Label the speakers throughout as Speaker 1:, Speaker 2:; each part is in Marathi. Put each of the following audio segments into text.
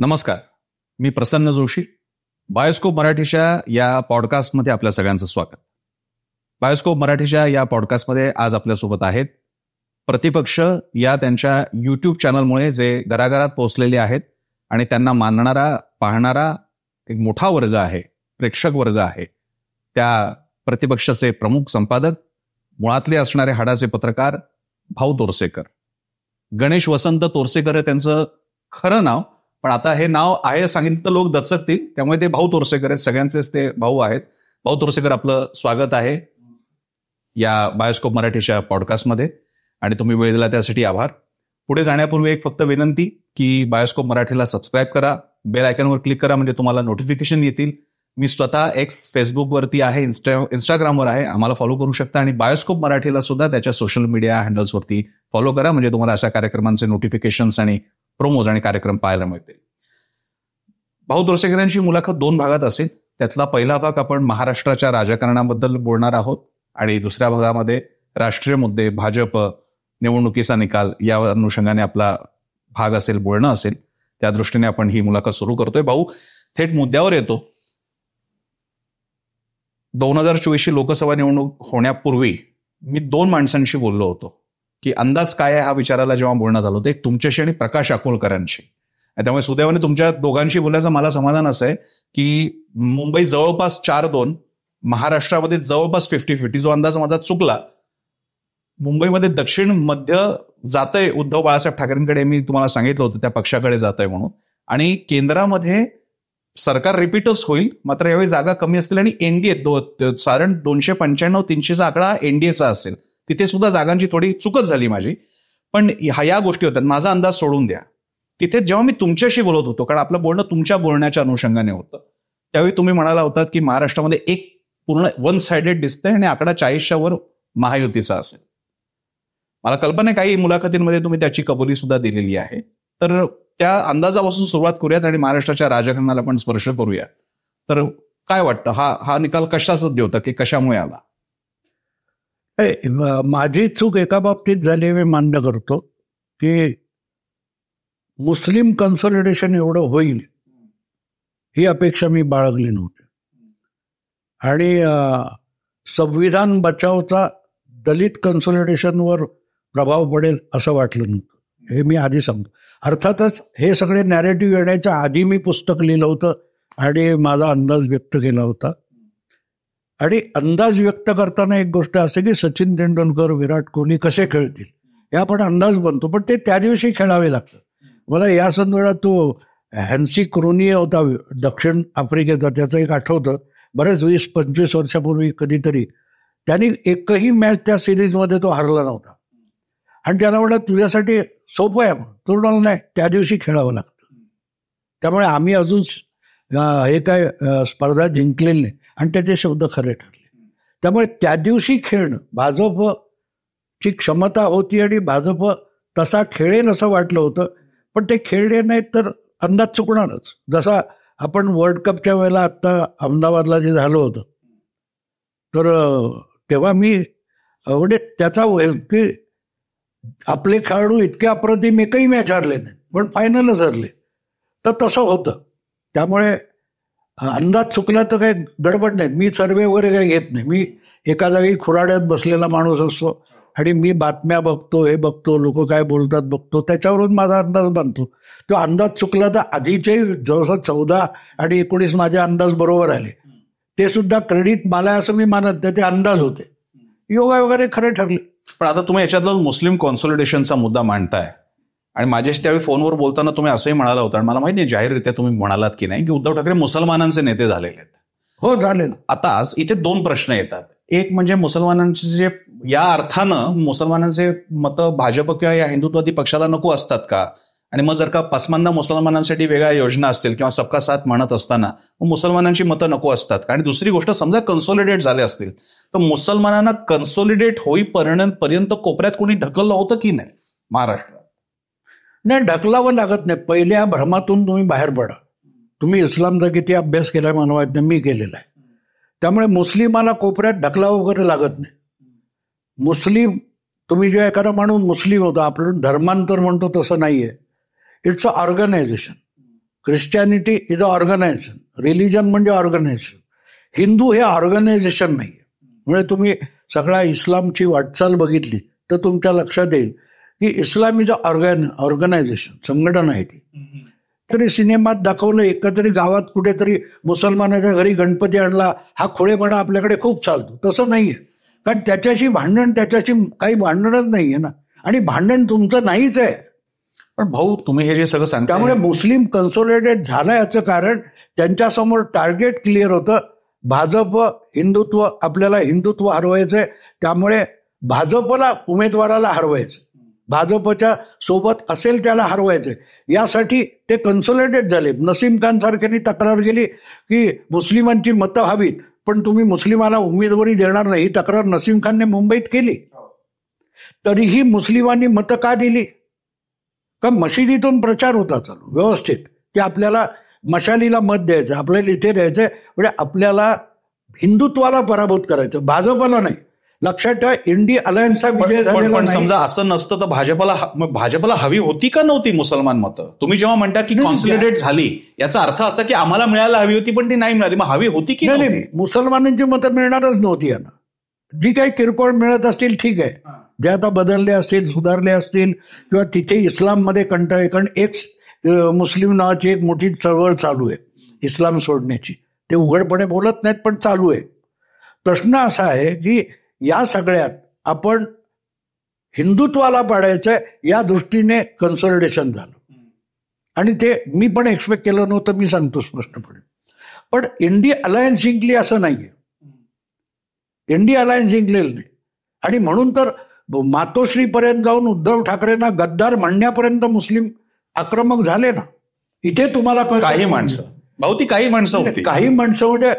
Speaker 1: नमस्कार, मी प्रसन्न जोशी. बायोस्कोप मराठीच्या या पॉडकास्टमध्ये आपल्या सगळ्यांचं स्वागत. बायोस्कोप मराठीच्या या पॉडकास्टमध्ये आज आपल्यासोबत आहेत प्रतिपक्ष या त्यांच्या यूट्यूब चॅनलमुळे जे घराघरात पोहोचलेले आहेत आणि त्यांना मानणारा पाहणारा एक मोठा वर्ग आहे, प्रेक्षक वर्ग आहे. त्या प्रतिपक्षाचे प्रमुख संपादक, मुळातले असणारे हाडाचे पत्रकार भाऊ तोरसेकर. गणेश वसंत तोरसेकर हे त्यांचं खरं नाव, पण आता हे नाव आहे सांगितलं तर लोक दचकतील, त्यामुळे ते भाऊ तोरसेकर आहेत. सगळ्यांचेच ते भाऊ आहेत. भाऊ तोरसेकर, आपलं स्वागत आहे या बायोस्कोप मराठीच्या पॉडकास्टमध्ये आणि तुम्ही वेळ दिला त्यासाठी आभार. पुढे जाण्यापूर्वी एक फक्त विनंती की बायोस्कोप मराठीला सबस्क्राईब करा, बेल आयकॉनवर क्लिक करा, म्हणजे तुम्हाला नोटिफिकेशन येतील. मी स्वतः एक्स फेसबुकवरती आहे, इंस्टाग्रामवर आहे, आम्हाला फॉलो करू शकता. आणि बायोस्कोप मराठीला सुद्धा त्याच्या सोशल मीडिया हँडल्सवरती फॉलो करा, म्हणजे तुम्हाला अशा कार्यक्रमांचे नोटिफिकेशन्स आणि प्रोमोज आणि कार्यक्रम पाहायला मिळतील. भाऊ तोरसेकर यांची मुलाखत 2 भागात असेल. त्यातला पहिला भाग आपण महाराष्ट्राच्या राजकारणाबद्दल बोलणार आहोत आणि दुसऱ्या भागामध्ये राष्ट्रीय मुद्दे, भाजप, निवडणुकीचा निकाल या अनुषंगाने आपला भाग असेल, बोलणं असेल. त्या दृष्टीने आपण ही मुलाखत सुरू करतोय. भाऊ, थेट मुद्द्यावर येतो. 2024 लोकसभा निवडणूक होण्यापूर्वी मी 2 माणसांशी बोललो होतो की अंदाज काय आहे हा विचारायला जेव्हा बोलणं झालं होतं, एक तुमच्याशी आणि प्रकाश अकोलकरांशी. त्यामुळे सुदैवाने तुमच्या दोघांशी बोलायचं मला समाधान असं आहे की मुंबई जवळपास 4-2, महाराष्ट्रामध्ये जवळपास 50-50. जो अंदाज माझा चुकला, मुंबईमध्ये दक्षिण मध्य जातंय उद्धव बाळासाहेब ठाकरेंकडे, मी तुम्हाला सांगितलं होतं त्या पक्षाकडे जात आहे म्हणून. आणि केंद्रामध्ये सरकार रिपीटच होईल, मात्र यावेळी जागा कमी असतील आणि एनडीए साधारण 295-300चा आकडा एनडीएचा असेल. तिथे सुद्धा जागांची थोडी चुकच झाली माझी, पण या गोष्टी होत्या. माझा अंदाज सोडून द्या. तिथे जेव्हा मी तुमच्याशी बोलत होतो, कारण आपलं बोलणं तुमच्या बोलण्याच्या अनुषंगाने होतं, त्यावेळी तुम्ही म्हणाला होतात की महाराष्ट्रामध्ये एक पूर्ण 1 साइडेड दिसतंय आणि आकडा 40च्या वर महायुतीचा असेल. मला कल्पना आहे काही मुलाखतींमध्ये तुम्ही त्याची कबुली सुद्धा दिलेली आहे. तर त्या अंदाजापासून सुरुवात करूयात आणि महाराष्ट्राच्या राजकारणाला पण स्पर्श करूया. तर काय वाटतं, हा निकाल कशाचा होता की कशामुळे आला?
Speaker 2: माझी चूक एका बाबतीत झाली, मी मान्य करतो की मुस्लिम कन्सॉलिडेशन एवढं होईल ही अपेक्षा मी बाळगली नव्हती. आणि संविधान बचावचा दलित कन्सॉलिडेशनवर प्रभाव पडेल असं वाटलं नव्हतं, हे मी आधी सांगतो. अर्थातच हे सगळे नॅरेटिव्ह येण्याच्या आधी मी पुस्तक लिहिलं होतं आणि माझा अंदाज व्यक्त केला होता. आणि अंदाज व्यक्त करताना एक गोष्ट असते की सचिन तेंडुलकर, विराट कोहली कसे खेळतील हे आपण अंदाज बनतो, पण ते त्या दिवशी खेळावे लागतात. मला या संदर्भात तो हॅन्सी क्रोनी होता दक्षिण आफ्रिकेचा, त्याचं एक आठवतं, बरेच 20-25 वर्षापूर्वी कधीतरी त्यांनी एकही मॅच त्या सिरीजमध्ये तो हरला नव्हता. आणि त्याला म्हटलं तुझ्यासाठी सोपं आहे, तो म्हणाला नाही, त्या दिवशी खेळावं लागतं. त्यामुळे आम्ही अजून हे काय स्पर्धा जिंकलेली नाही आणि त्याचे शब्द खरे ठरले. त्यामुळे त्या दिवशी खेळणं भाजपची क्षमता होती आणि भाजप तसा खेळेल असं वाटलं होतं, पण ते खेळले नाहीत तर अंदाज चुकणारच. जसा आपण वर्ल्ड कपच्या वेळेला आत्ता अहमदाबादला जे झालं होतं, तर तेव्हा मी म्हणजे त्याचा की आपले खेळाडू इतके अप्रतिम, एकही मॅच हरले नाही पण फायनलच हरले, तर तसं होतं. त्यामुळे अंदाज चुकला तर काही गडबड नाही. मी सर्वे वगैरे काही घेत नाही. मी एका जागी खुराड्यात बसलेला माणूस असतो आणि मी बातम्या बघतो, हे बघतो, लोक काय बोलतात बघतो, त्याच्यावरून माझा अंदाज बांधतो. तो अंदाज चुकला तर आधीचे जवळजवळ 14 आणि 19 माझे अंदाज बरोबर आले, ते सुद्धा क्रेडिट मला असं मी मानत नाही, ते अंदाज होते, योगा वगैरे खरे ठरले.
Speaker 1: पण आता तुम्ही याच्यातला मुस्लिम कॉन्सॉलिडेशनचा मुद्दा मांडताय आणि माझ्याशी त्यावेळी फोनवर बोलताना तुम्ही असंही म्हणाला होता, आणि मला माहिती नाही जाहीररित्या तुम्ही म्हणालात की नाही, की उद्धव ठाकरे मुसलमानांचे नेते झालेले आहेत.
Speaker 2: हो, झाले.
Speaker 1: आता इथे 2 प्रश्न येतात. एक म्हणजे मुसलमानांचे जे या अर्थानं मुसलमानांचे मतं भाजप किंवा या हिंदुत्ववादी पक्षाला नको असतात का? आणि मग जर का पसमंदा मुसलमानांसाठी वेगळ्या योजना असतील किंवा सबका साथ म्हणत असताना मग मुसलमानांची मतं नको असतात का? आणि दुसरी गोष्ट, समजा कन्सॉलिडेट झाले असतील तर मुसलमानांना कन्सॉलिडेट होईपर्यंत कोपऱ्यात कोणी ढकललं होतं की नाही महाराष्ट्रात?
Speaker 2: नाही, ढकलावं लागत नाही. पहिल्या भ्रमातून तुम्ही बाहेर पडा. तुम्ही इस्लामचा किती अभ्यास केलाय मला माहित नाही, मी केलेला आहे. त्यामुळे मुस्लिमाला कोपऱ्यात ढकलावं वगैरे लागत नाही. मुस्लिम, तुम्ही जो एखादा माणूस मुस्लिम होता, आपण धर्मांतर म्हणतो तसं नाहीये. It's a organization. Christianity is a organization, religion म्हणजे ऑर्गनायझेशन. हिंदू हे ऑर्गनायझेशन नाही आहे. म्हणजे तुम्ही सगळ्या इस्लामची वाटचाल बघितली तर तुमच्या लक्षात येईल की इस्लाम इज अ ऑर्गनायझेशन, संघटना आहे ती. तरी सिनेमात दाखवलं एकतरी गावात कुठेतरी मुसलमानाच्या घरी गणपती आणला, हा खोळेपणा आपल्याकडे खूप चालतो. तसं नाही आहे, कारण त्याच्याशी काही भांडणच नाही आहे ना, आणि भांडण तुमचं नाहीच आहे.
Speaker 1: पण भाऊ तुम्ही हे जे सगळं सांगता,
Speaker 2: त्यामुळे मुस्लिम कन्सोलिडेट झालं याचं कारण त्यांच्यासमोर टार्गेट क्लिअर होतं. भाजप हिंदुत्व, आपल्याला हिंदुत्व हरवायचंय, त्यामुळे भाजपला उमेदवाराला हरवायचं, भाजपच्या सोबत असेल त्याला हरवायचंय. यासाठी ते कन्सोलिडेट झाले. नसीम खान सारख्यांनी तक्रार केली की मुस्लिमांची मतं हवीत, पण तुम्ही मुस्लिमांना उमेदवारी देणार नाही, ही तक्रार नसीम खानने मुंबईत केली. तरीही मुस्लिमांनी मतं का दिली? का मशिदीतून प्रचार होता चालू व्यवस्थित की आपल्याला मशालीला मत द्यायचं, आपल्याला इथे द्यायचंय, म्हणजे आपल्याला हिंदुत्वाला पराभूत करायचं, भाजपला नाही. लक्षात ठेवा, इंडी अलायन्सचा विजय झालेला
Speaker 1: पण
Speaker 2: नाही.
Speaker 1: समजा असं नसतं तर भाजपला हवी होती का नव्हती मुसलमान मतं? तुम्ही जेव्हा म्हणता की कॉन्सॉलिडेट झाली, याचा अर्थ असा की आम्हाला मिळायला हवी होती पण ती नाही मिळाली, मग हवी होती की नाही?
Speaker 2: मुसलमानांची मतं मिळणारच नव्हती यांना. जी काही किरकोळ मिळत असतील ठीक आहे, जे आता बदलले असतील, सुधारले असतील, किंवा तिथे इस्लाममध्ये कंटाळे, कारण एक मुस्लिम नावाची एक मोठी चळवळ चालू आहे इस्लाम सोडण्याची. ते उघडपणे बोलत नाहीत पण चालू आहे. प्रश्न असा आहे की या सगळ्यात आपण हिंदुत्वाला पाडायचं या दृष्टीने कन्सॉलिडेशन झालं, आणि ते मी पण एक्सपेक्ट केलं नव्हतं, मी सांगतो स्पष्टपणे. पण इंडी अलायन्स जिंकली असं नाहीये, इंडी अलायन्स जिंकलेलं नाही. आणि म्हणून तर मातोश्रीपर्यंत जाऊन उद्धव ठाकरेंना गद्दार म्हणण्यापर्यंत मुस्लिम आक्रमक झाले ना. इथे तुम्हाला
Speaker 1: काही माणसं भाऊ, ती काही माणसं होती,
Speaker 2: काही माणसं म्हणजे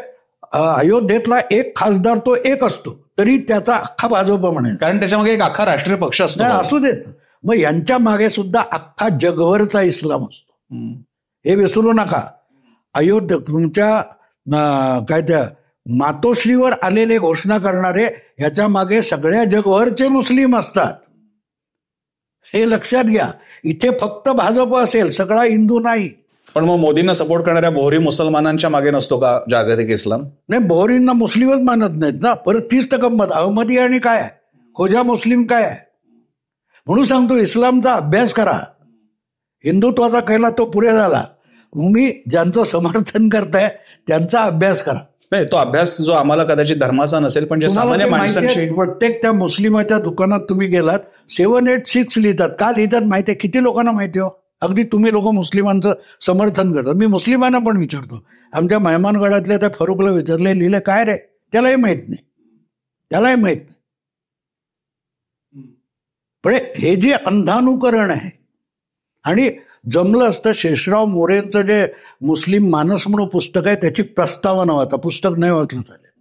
Speaker 2: अयोध्येतला एक खासदार तो एक असतो तरी त्याचा अख्खा भाजप म्हणायचा,
Speaker 1: कारण त्याच्यामागे एक अख्खा राष्ट्रीय पक्ष असतो.
Speaker 2: असू देत, मग यांच्या मागे सुद्धा अख्खा जगभरचा इस्लाम असतो, हे विसरू नका. अयोध्ये तुमच्या काय त्या मातोश्रीवर आलेले घोषणा करणारे ह्याच्या मागे सगळ्या जगभरचे मुस्लिम असतात, हे लक्षात घ्या. इथे फक्त भाजप असेल, सगळा हिंदू नाही.
Speaker 1: पण मग मोदींना सपोर्ट करणाऱ्या बोहरी मुसलमानांच्या मागे नसतो का जागतिक इस्लाम?
Speaker 2: नाही, बोहरींना मुस्लिमच मानत नाहीत ना. परत तीच तर गंमत, अहमदी आणि काय आहे, खोजा मुस्लिम काय आहे. म्हणून सांगतो, इस्लामचा अभ्यास करा. हिंदुत्वाचा केला तो पुरे झाला, तुम्ही ज्यांचं समर्थन करताय त्यांचा अभ्यास करा.
Speaker 1: नाही, तो अभ्यास जो आम्हाला कदाचित धर्माचा नसेल, पण जे सामान्य माणसांची.
Speaker 2: प्रत्येक त्या मुस्लिमाच्या दुकानात तुम्ही गेलात 786 लिहितात. का लिहितात माहिती आहे? किती लोकांना माहिती हो? अगदी तुम्ही लोक मुस्लिमांचं समर्थन करतात. मी मुस्लिमांना पण विचारतो, आमच्या मेहमानगडातल्या त्या फरुखला विचारले, लिहिलं काय रे? त्यालाही माहित नाही, त्यालाही माहित नाही. पण हे जे अंधानुकरण आहे, आणि जमलं असतं शेषराव मोरेंचं जे मुस्लिम मानस म्हणून पुस्तक आहे त्याची प्रस्तावना वाचा, पुस्तक नाही वाचलं चालेल.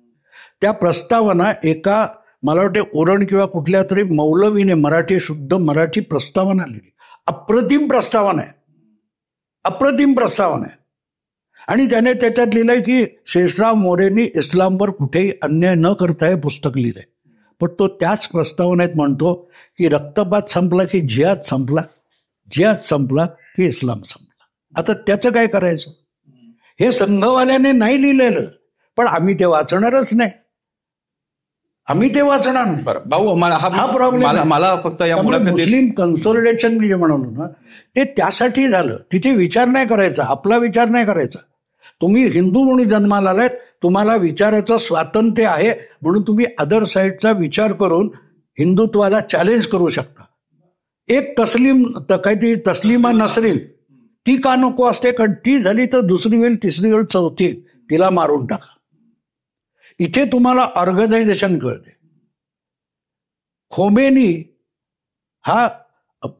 Speaker 2: त्या प्रस्तावना एका मला वाटते ओरण किंवा कुठल्या तरी मौलवीने मराठी शुद्ध मराठी प्रस्तावना लिहिली. अप्रतिम प्रस्तावना आहे, अप्रतिम प्रस्तावना आहे. आणि त्याने त्याच्यात लिहिलंय की शेषराव मोरेंनी इस्लामवर कुठेही अन्याय न करता हे पुस्तक लिहिलंय. पण तो त्याच प्रस्तावनेत म्हणतो की रक्तपात संपला की जिहाद संपला, जिहाद संपला की इस्लाम संपला. आता त्याचं काय करायचं? हे संघवाल्याने नाही लिहिलेलं, पण आम्ही ते वाचणारच नाही, आम्ही ते वाचणार नाही.
Speaker 1: भाऊ, हा प्रॉब्लेम मला फक्त या
Speaker 2: मुस्लिम कन्सॉलिडेशन मी जे म्हणालो ना, ते त्यासाठी झालं. तिथे विचार नाही करायचा, आपला विचार नाही करायचा. तुम्ही हिंदू म्हणून जन्माला आलात, तुम्हाला विचाराचं स्वातंत्र्य आहे, म्हणून तुम्ही अदर साईडचा विचार करून हिंदुत्वाला चॅलेंज करू शकता. एक काहीतरी तस्लिमा नसरीन, ती का नको असते? कारण ती झाली तर दुसरी वेळ, तिसरी वेळ, चौथी, तिला मारून टाका. इथे तुम्हाला ऑर्गनायझेशन कळते. खोमेनी हा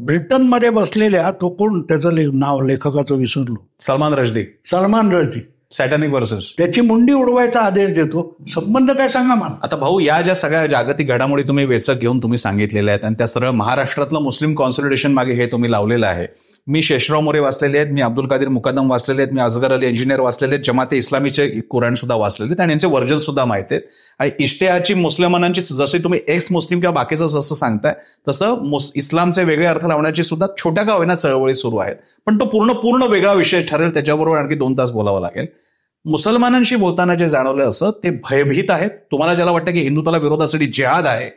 Speaker 2: ब्रिटनमध्ये बसलेल्या, तो कोण त्याचं नाव लेखकाचं विसरलो,
Speaker 1: सलमान रश्दी, सॅटॅनिक वर्सेस,
Speaker 2: त्याची मुंडी उडवायचा आदेश देतो. संबंध काय सांगा मला.
Speaker 1: आता भाऊ, या ज्या सगळ्या जागतिक घडामोडी तुम्ही वेचक घेऊन तुम्ही सांगितलेल्या आहेत, आणि त्या सरळ महाराष्ट्रातलं मुस्लिम कॉन्सॉलिडेशन मागे हे तुम्ही लावलेलं आहे. मी शेषराव मोरे वाचलेले आहेत, मी अब्दुल कादीर मुकादम वाचलेले आहेत, मी अजगर अली इंजिनियर वाचलेले आहेत, जमाते इस्लामीचे कुराण सुद्धा वाचलेले आहेत आणि यांचे वर्जन सुद्धा माहित आहेत. आणि इश्तेहाची मुस्लिमांची जसे तुम्ही एक्स मुस्लिम किंवा बाकीचं जसं सांगताय तसं इस्लामचे वेगळे अर्थ लावण्याची सुद्धा छोट्या का होईना चळवळी सुरू आहेत. पण तो पूर्ण वेगळा विषय ठरेल, त्याच्याबरोबर आणखी 2 तास बोलावं लागेल. मुसलमानांशी बोलताना जे जाणवलं असं ते भयभीत आहेत. तुम्हाला ज्याला वाटतं की हिंदुत्वाला विरोधासाठी जिहाद आहे,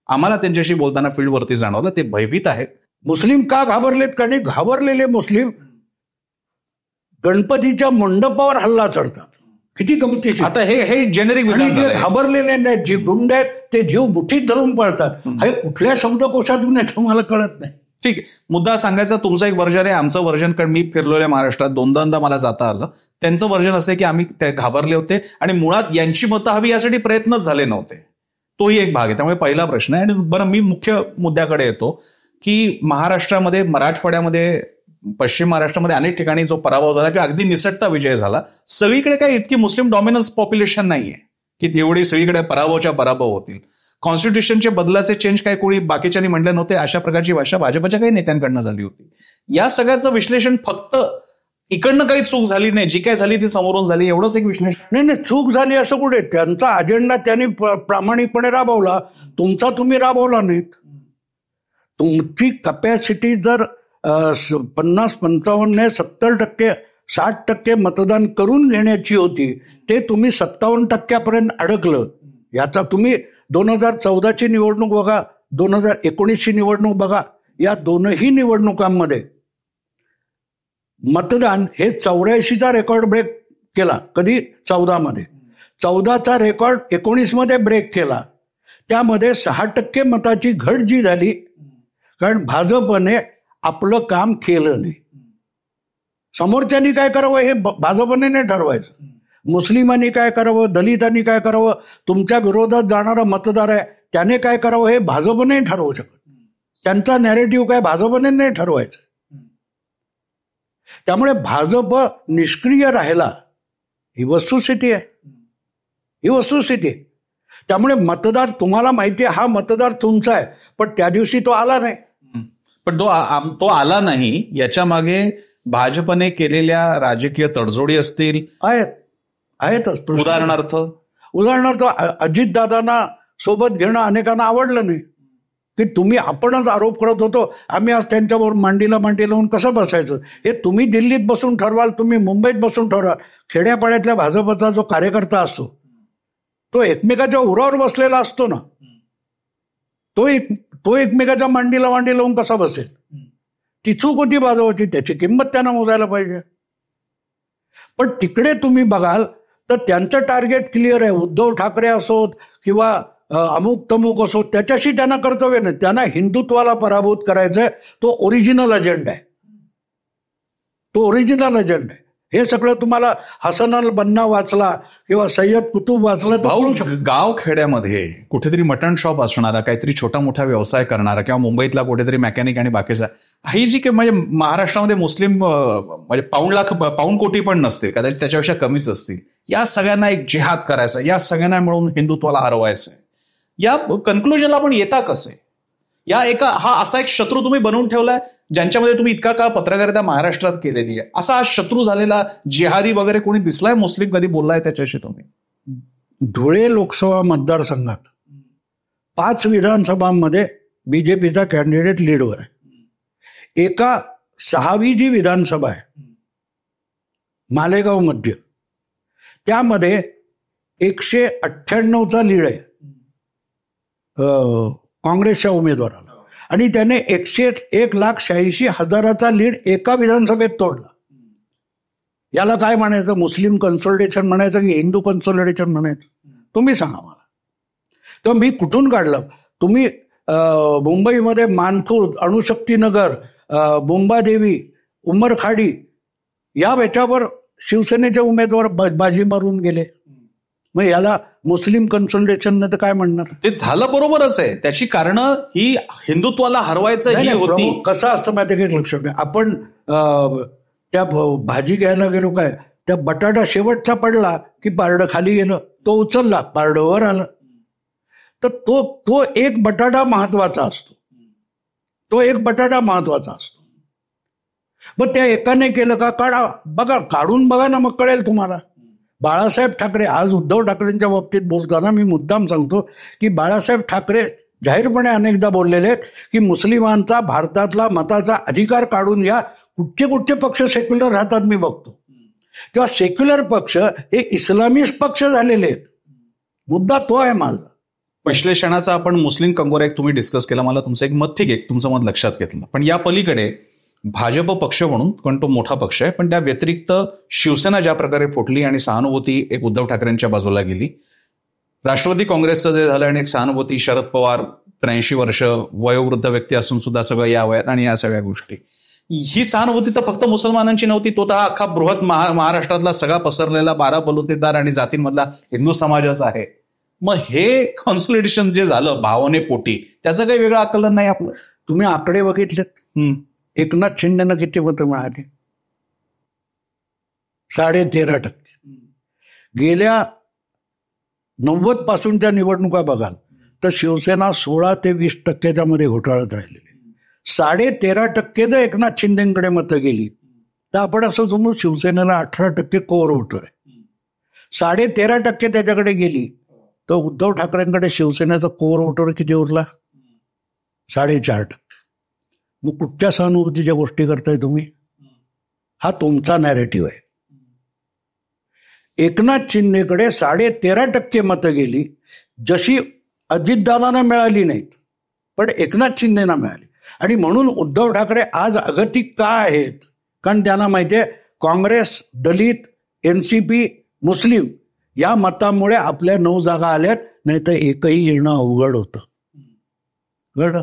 Speaker 1: आम्हाला त्यांच्याशी बोलताना फील्डवरती जाणवलं ते भयभीत आहेत.
Speaker 2: मुस्लिम का घाबरलेत? कारण घाबरलेले मुस्लिम गणपतीच्या मंडपावर हल्ला चढतात. किती गमतीची.
Speaker 1: आता हे जेनेरिक विधान
Speaker 2: जे घाबरलेले नाहीत, जे गुंड आहेत ते जीव मुठीत धरून पळतात. हे कुठल्या शब्दकोशातून आहे मला कळत नाही.
Speaker 1: ठीक, मुद्दा सांगायचा तुमचं एक वर्जन आहे, आमचं वर्जन, कारण मी फिरलोय महाराष्ट्रात 2-2दा मला जाता आलं. त्यांचं वर्जन असं आहे की आम्ही ते घाबरले होते आणि मुळात यांची मतं हवी यासाठी प्रयत्नच झाले नव्हते. तोही एक भाग आहे. त्यामुळे पहिला प्रश्न आहे. आणि बरं, मी मुख्य मुद्द्याकडे येतो की महाराष्ट्रामध्ये, मराठवाड्यामध्ये, पश्चिम महाराष्ट्रामध्ये अनेक ठिकाणी जो पराभव झाला किंवा अगदी निसटता विजय झाला, सगळीकडे काही इतकी मुस्लिम डॉमिनन्स पॉप्युलेशन नाहीये की एवढी सगळीकडे पराभव होतील. कॉन्स्टिट्यूशनचे बदलाचे चेंज काय कोणी बाकीच्यांनी म्हणले नव्हते, अशा प्रकारची भाषा भाजपच्या काही नेत्यांकडनं झाली होती. या सगळ्याचं विश्लेषण फक्त इकडनं काही चूक झाली नाही, जी काय झाली ती समोरून झाली, एवढंच एक विश्लेषण.
Speaker 2: नाही, चूक झाली असं कुठे? त्यांचा अजेंडा त्यांनी प्रामाणिकपणे राबवला, तुमचा तुम्ही राबवला नाहीत. तुमची कपॅसिटी जर 50, 55, 70%, 60% मतदान करून घेण्याची होती, ते तुम्ही 57% अडकलं. याचा तुम्ही 2014ची निवडणूक बघा, 2019ची निवडणूक बघा, या दोनही निवडणुकांमध्ये मतदान हे 84चा रेकॉर्ड ब्रेक केला. कधी? 14मध्ये. 14चा रेकॉर्ड 19मध्ये ब्रेक केला. त्यामध्ये 6% मताची घट जी झाली, कारण भाजपने आपलं काम केलं नाही. समोरच्यांनी काय करावं हे भाजपने नाही ठरवायचं. मुस्लिमांनी काय करावं, दलितांनी काय करावं, तुमच्या विरोधात जाणारा मतदार आहे त्याने काय करावं हे भाजप नाही ठरवू शकत. त्यांचा नॅरेटिव्ह काय भाजपने नाही ठरवायचं. त्यामुळे भाजप निष्क्रिय राहिला, ही वस्तुस्थिती आहे. त्यामुळे मतदार, तुम्हाला माहिती आहे हा मतदार तुमचा आहे, पण त्या दिवशी तो आला नाही.
Speaker 1: पण तो आला नाही, याच्या मागे भाजपने केलेल्या राजकीय तडजोडी असतील,
Speaker 2: आहेतच.
Speaker 1: उदाहरणार्थ
Speaker 2: अजितदादांना सोबत घेणं अनेकांना आवडलं नाही, की आपणच आरोप करत होतो, आम्ही आज त्यांच्यावर मांडीला लावून कसं बसायचं. हे तुम्ही दिल्लीत बसून ठरवाल, तुम्ही मुंबईत बसून ठरवाल. खेड्यापाड्यातल्या भाजपचा जो कार्यकर्ता असतो तो एकमेकाच्या उरावर बसलेला असतो ना, तो एकमेकाच्या मांडीला लावून कसा बसेल. ती चूक होती भाजपची, त्याची किंमत त्यांना मोजायला पाहिजे. पण तिकडे तुम्ही बघाल तर त्यांचं टार्गेट क्लिअर आहे. उद्धव ठाकरे असोत किंवा अमुक तमुक असोत, त्याच्याशी त्यांना कर्तव्य नाही. त्यांना हिंदुत्वाला पराभूत करायचंय. तो ओरिजिनल अजेंडा आहे. हे सगळं तुम्हाला हसन अल बन्ना वाचला किंवा सय्यद कुतुब वाचला तर
Speaker 1: गाव खेड्यामध्ये कुठेतरी मटण शॉप असणारा, काहीतरी छोटा मोठा व्यवसाय करणारा किंवा मुंबईतला कुठेतरी मेकॅनिक आणि बाकीचा, ही जी काही म्हणजे महाराष्ट्रामध्ये मुस्लिम म्हणजे पाऊण कोटी पण नसते, कदाचित त्याच्यापेक्षा कमीच असतील. या सगळ्यांना एक जिहाद करायचा, या सगळ्यांना मिळून हिंदुत्वाला हरवायचं, या कन्क्लुजनला पण येता कसे? हा असा एक शत्रू तुम्ही बनवून ठेवलाय, ज्यांच्यामध्ये तुम्ही इतका काळ पत्रकारिता महाराष्ट्रात केलेली आहे. असा हा शत्रू झालेला जिहादी वगैरे कोणी दिसलाय मुस्लिम, कधी बोललाय त्याच्याशी तुम्ही?
Speaker 2: धुळे लोकसभा मतदारसंघात 5 विधानसभांमध्ये बीजेपीचा कॅन्डिडेट लीडवर आहे. एका 6वी जी विधानसभा आहे मालेगाव मध्य, त्यामध्ये 198चा लीड आहे काँग्रेसच्या उमेदवाराला, आणि त्याने 1,86,000चा लीड एका विधानसभेत तोडला. याला काय म्हणायचं? मुस्लिम कन्सोलिडेशन म्हणायचं की हिंदू कन्सोलिडेशन म्हणायचं? तुम्ही सांगा मला. तर मी कुठून काढलं? तुम्ही मुंबईमध्ये मानखुर्द, अणुशक्तीनगर, बोंबादेवी, उमरखाडी या बेटावर शिवसेनेचे उमेदवार बाजी मारून गेले. मग याला मुस्लिम कन्सोलिडेशन तर काय म्हणणार?
Speaker 1: ते झालं बरोबरच आहे. त्याची कारणं ही हिंदुत्वाला हरवायचं ही होती.
Speaker 2: कसं असतं माहिती आहे की लक्षात, आपण त्या भाजी घ्यायला गेलो, काय त्या बटाटा शेवटचा पडला की पारडं खाली गेलं, तो उचलला पारडं वर आलं. तर तो एक बटाटा महत्वाचा असतो. मग त्या एकाने केलं का? काढा, बघा, काढून बघा ना, मग कळेल तुम्हाला. बाळासाहेब ठाकरे, आज उद्धव ठाकरेंच्या बाबतीत बोलताना मी मुद्दाम सांगतो की बाळासाहेब ठाकरे जाहीरपणे अनेकदा बोललेले आहेत की मुस्लिमांचा भारतातला मताचा अधिकार काढून घ्या. कुठचे पक्ष सेक्युलर राहतात मी बघतो, तेव्हा सेक्युलर पक्ष हे इस्लामिस्ट पक्ष झालेले आहेत. मुद्दा तो आहे माझा.
Speaker 1: विश्लेषणाचा आपण मुस्लिम कंगोरा एक तुम्ही डिस्कस केला, मला तुमचं एक मत ठीक आहे, तुमचं मत लक्षात घेतलं. पण या पलीकडे भाजप पक्ष म्हणून, कारण तो मोठा पक्ष आहे, पण त्या व्यतिरिक्त शिवसेना ज्या प्रकारे फुटली आणि सहानुभूती एक उद्धव ठाकरेंच्या बाजूला गेली, राष्ट्रवादी काँग्रेसचं जे झालं आणि एक सहानुभूती, शरद पवार 83 वर्ष वयोवृद्ध व्यक्ती असून सुद्धा सगळं या वयात आणि या सगळ्या गोष्टी, ही सहानुभूती तर फक्त मुसलमानांची नव्हती, तो तर हा अख्खा बृहत महाराष्ट्रातला सगळा पसरलेला 12 बलुतेदार आणि जातींमधला हिंदू समाजाचा आहे. मग हे कॉन्सोलिडेशन जे झालं भावनेपोटी, त्याचं काही वेगळं आकलन नाही आपलं.
Speaker 2: तुम्ही आकडे बघितलेत? एकनाथ शिंदेना किती मतं मिळाली? 13.5%. गेल्या 90 पासूनच्या निवडणुका बघाल तर शिवसेना 16 ते 20% मध्ये घोटाळत राहिलेली. 13.5% जर एकनाथ शिंदेकडे मतं गेली तर आपण असं समजू शिवसेनेला 18% कोर वोटर आहे. 13.5% त्याच्याकडे गेली तर उद्धव ठाकरेंकडे शिवसेनेचा कोर वोटर किती उरला? 4.5%. मग कुठच्या सहानुभूतीच्या गोष्टी करताय तुम्ही? हा तुमचा नॅरेटिव्ह आहे. एकनाथ शिंदेकडे 13.5% मतं गेली, जशी अजितदादांना मिळाली नाहीत पण एकनाथ शिंदेना मिळाली. आणि म्हणून उद्धव ठाकरे आज अगतिक का आहेत? कारण त्यांना माहिती आहे काँग्रेस, दलित, NCP, मुस्लिम या मतामुळे आपल्या 9 जागा आल्यात, नाही तर एकही येणं अवघड होतं. बरं,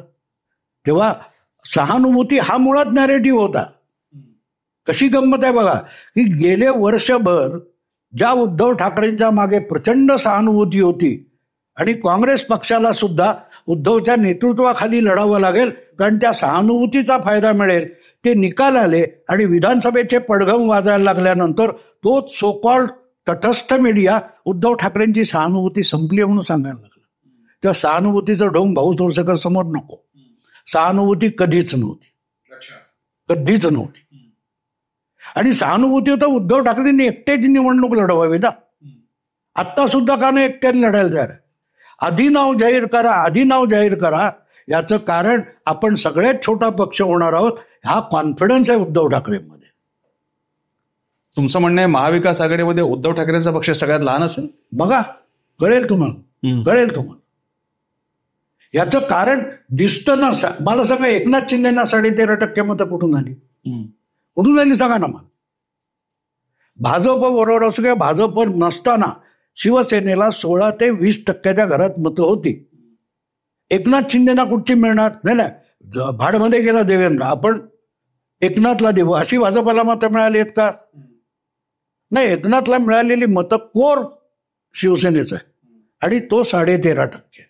Speaker 2: तेव्हा सहानुभूती हा मुळात नॅरेटिव्ह होता. कशी गंमत आहे बघा की गेले वर्षभर ज्या उद्धव ठाकरेंच्या मागे प्रचंड सहानुभूती होती आणि काँग्रेस पक्षाला सुद्धा उद्धवच्या नेतृत्वाखाली लढावं लागेल कारण त्या सहानुभूतीचा फायदा मिळेल, ते निकाल आले आणि विधानसभेचे पडघम वाजायला लागल्यानंतर तोच सो कॉल्ड तटस्थ मीडिया उद्धव ठाकरेंची सहानुभूती संपली म्हणून सांगायला लागलं. तेव्हा सहानुभूतीचं ढोंग भाऊ तोरसेकर समोर नको. सहानुभूती कधीच नव्हती, कधीच नव्हती. आणि सहानुभूती होतं उद्धव ठाकरेंनी एकट्याची निवडणूक लढवावी ना. आत्ता सुद्धा का नाही एकट्याने लढायला तयार आहे? आधी नाव जाहीर करा, आधी नाव जाहीर करा. याचं कारण आपण सगळ्यात छोटा पक्ष होणार आहोत हा कॉन्फिडन्स आहे उद्धव ठाकरेंमध्ये.
Speaker 1: तुमचं म्हणणं आहे महाविकास आघाडीमध्ये उद्धव ठाकरेंचा पक्ष सगळ्यात लहान असेल?
Speaker 2: बघा, कळेल तुम्हाला. याचं कारण दिसतं ना. मला सांगा, एकनाथ शिंदेना 13.5% मतं कुठून आली? कुठून आली सांगा ना मला. भाजप बरोबर असो किंवा भाजप नसताना शिवसेनेला 16 ते 20% घरात मतं होती. एकनाथ शिंदेना कुठची मिळणार? नाही, भाडमध्ये गेला देवेंद्र, आपण एकनाथला देऊ अशी भाजपाला मतं मिळाली आहेत का? नाही, एकनाथला मिळालेली मतं कोर शिवसेनेचं आहे आणि तो 13.5%.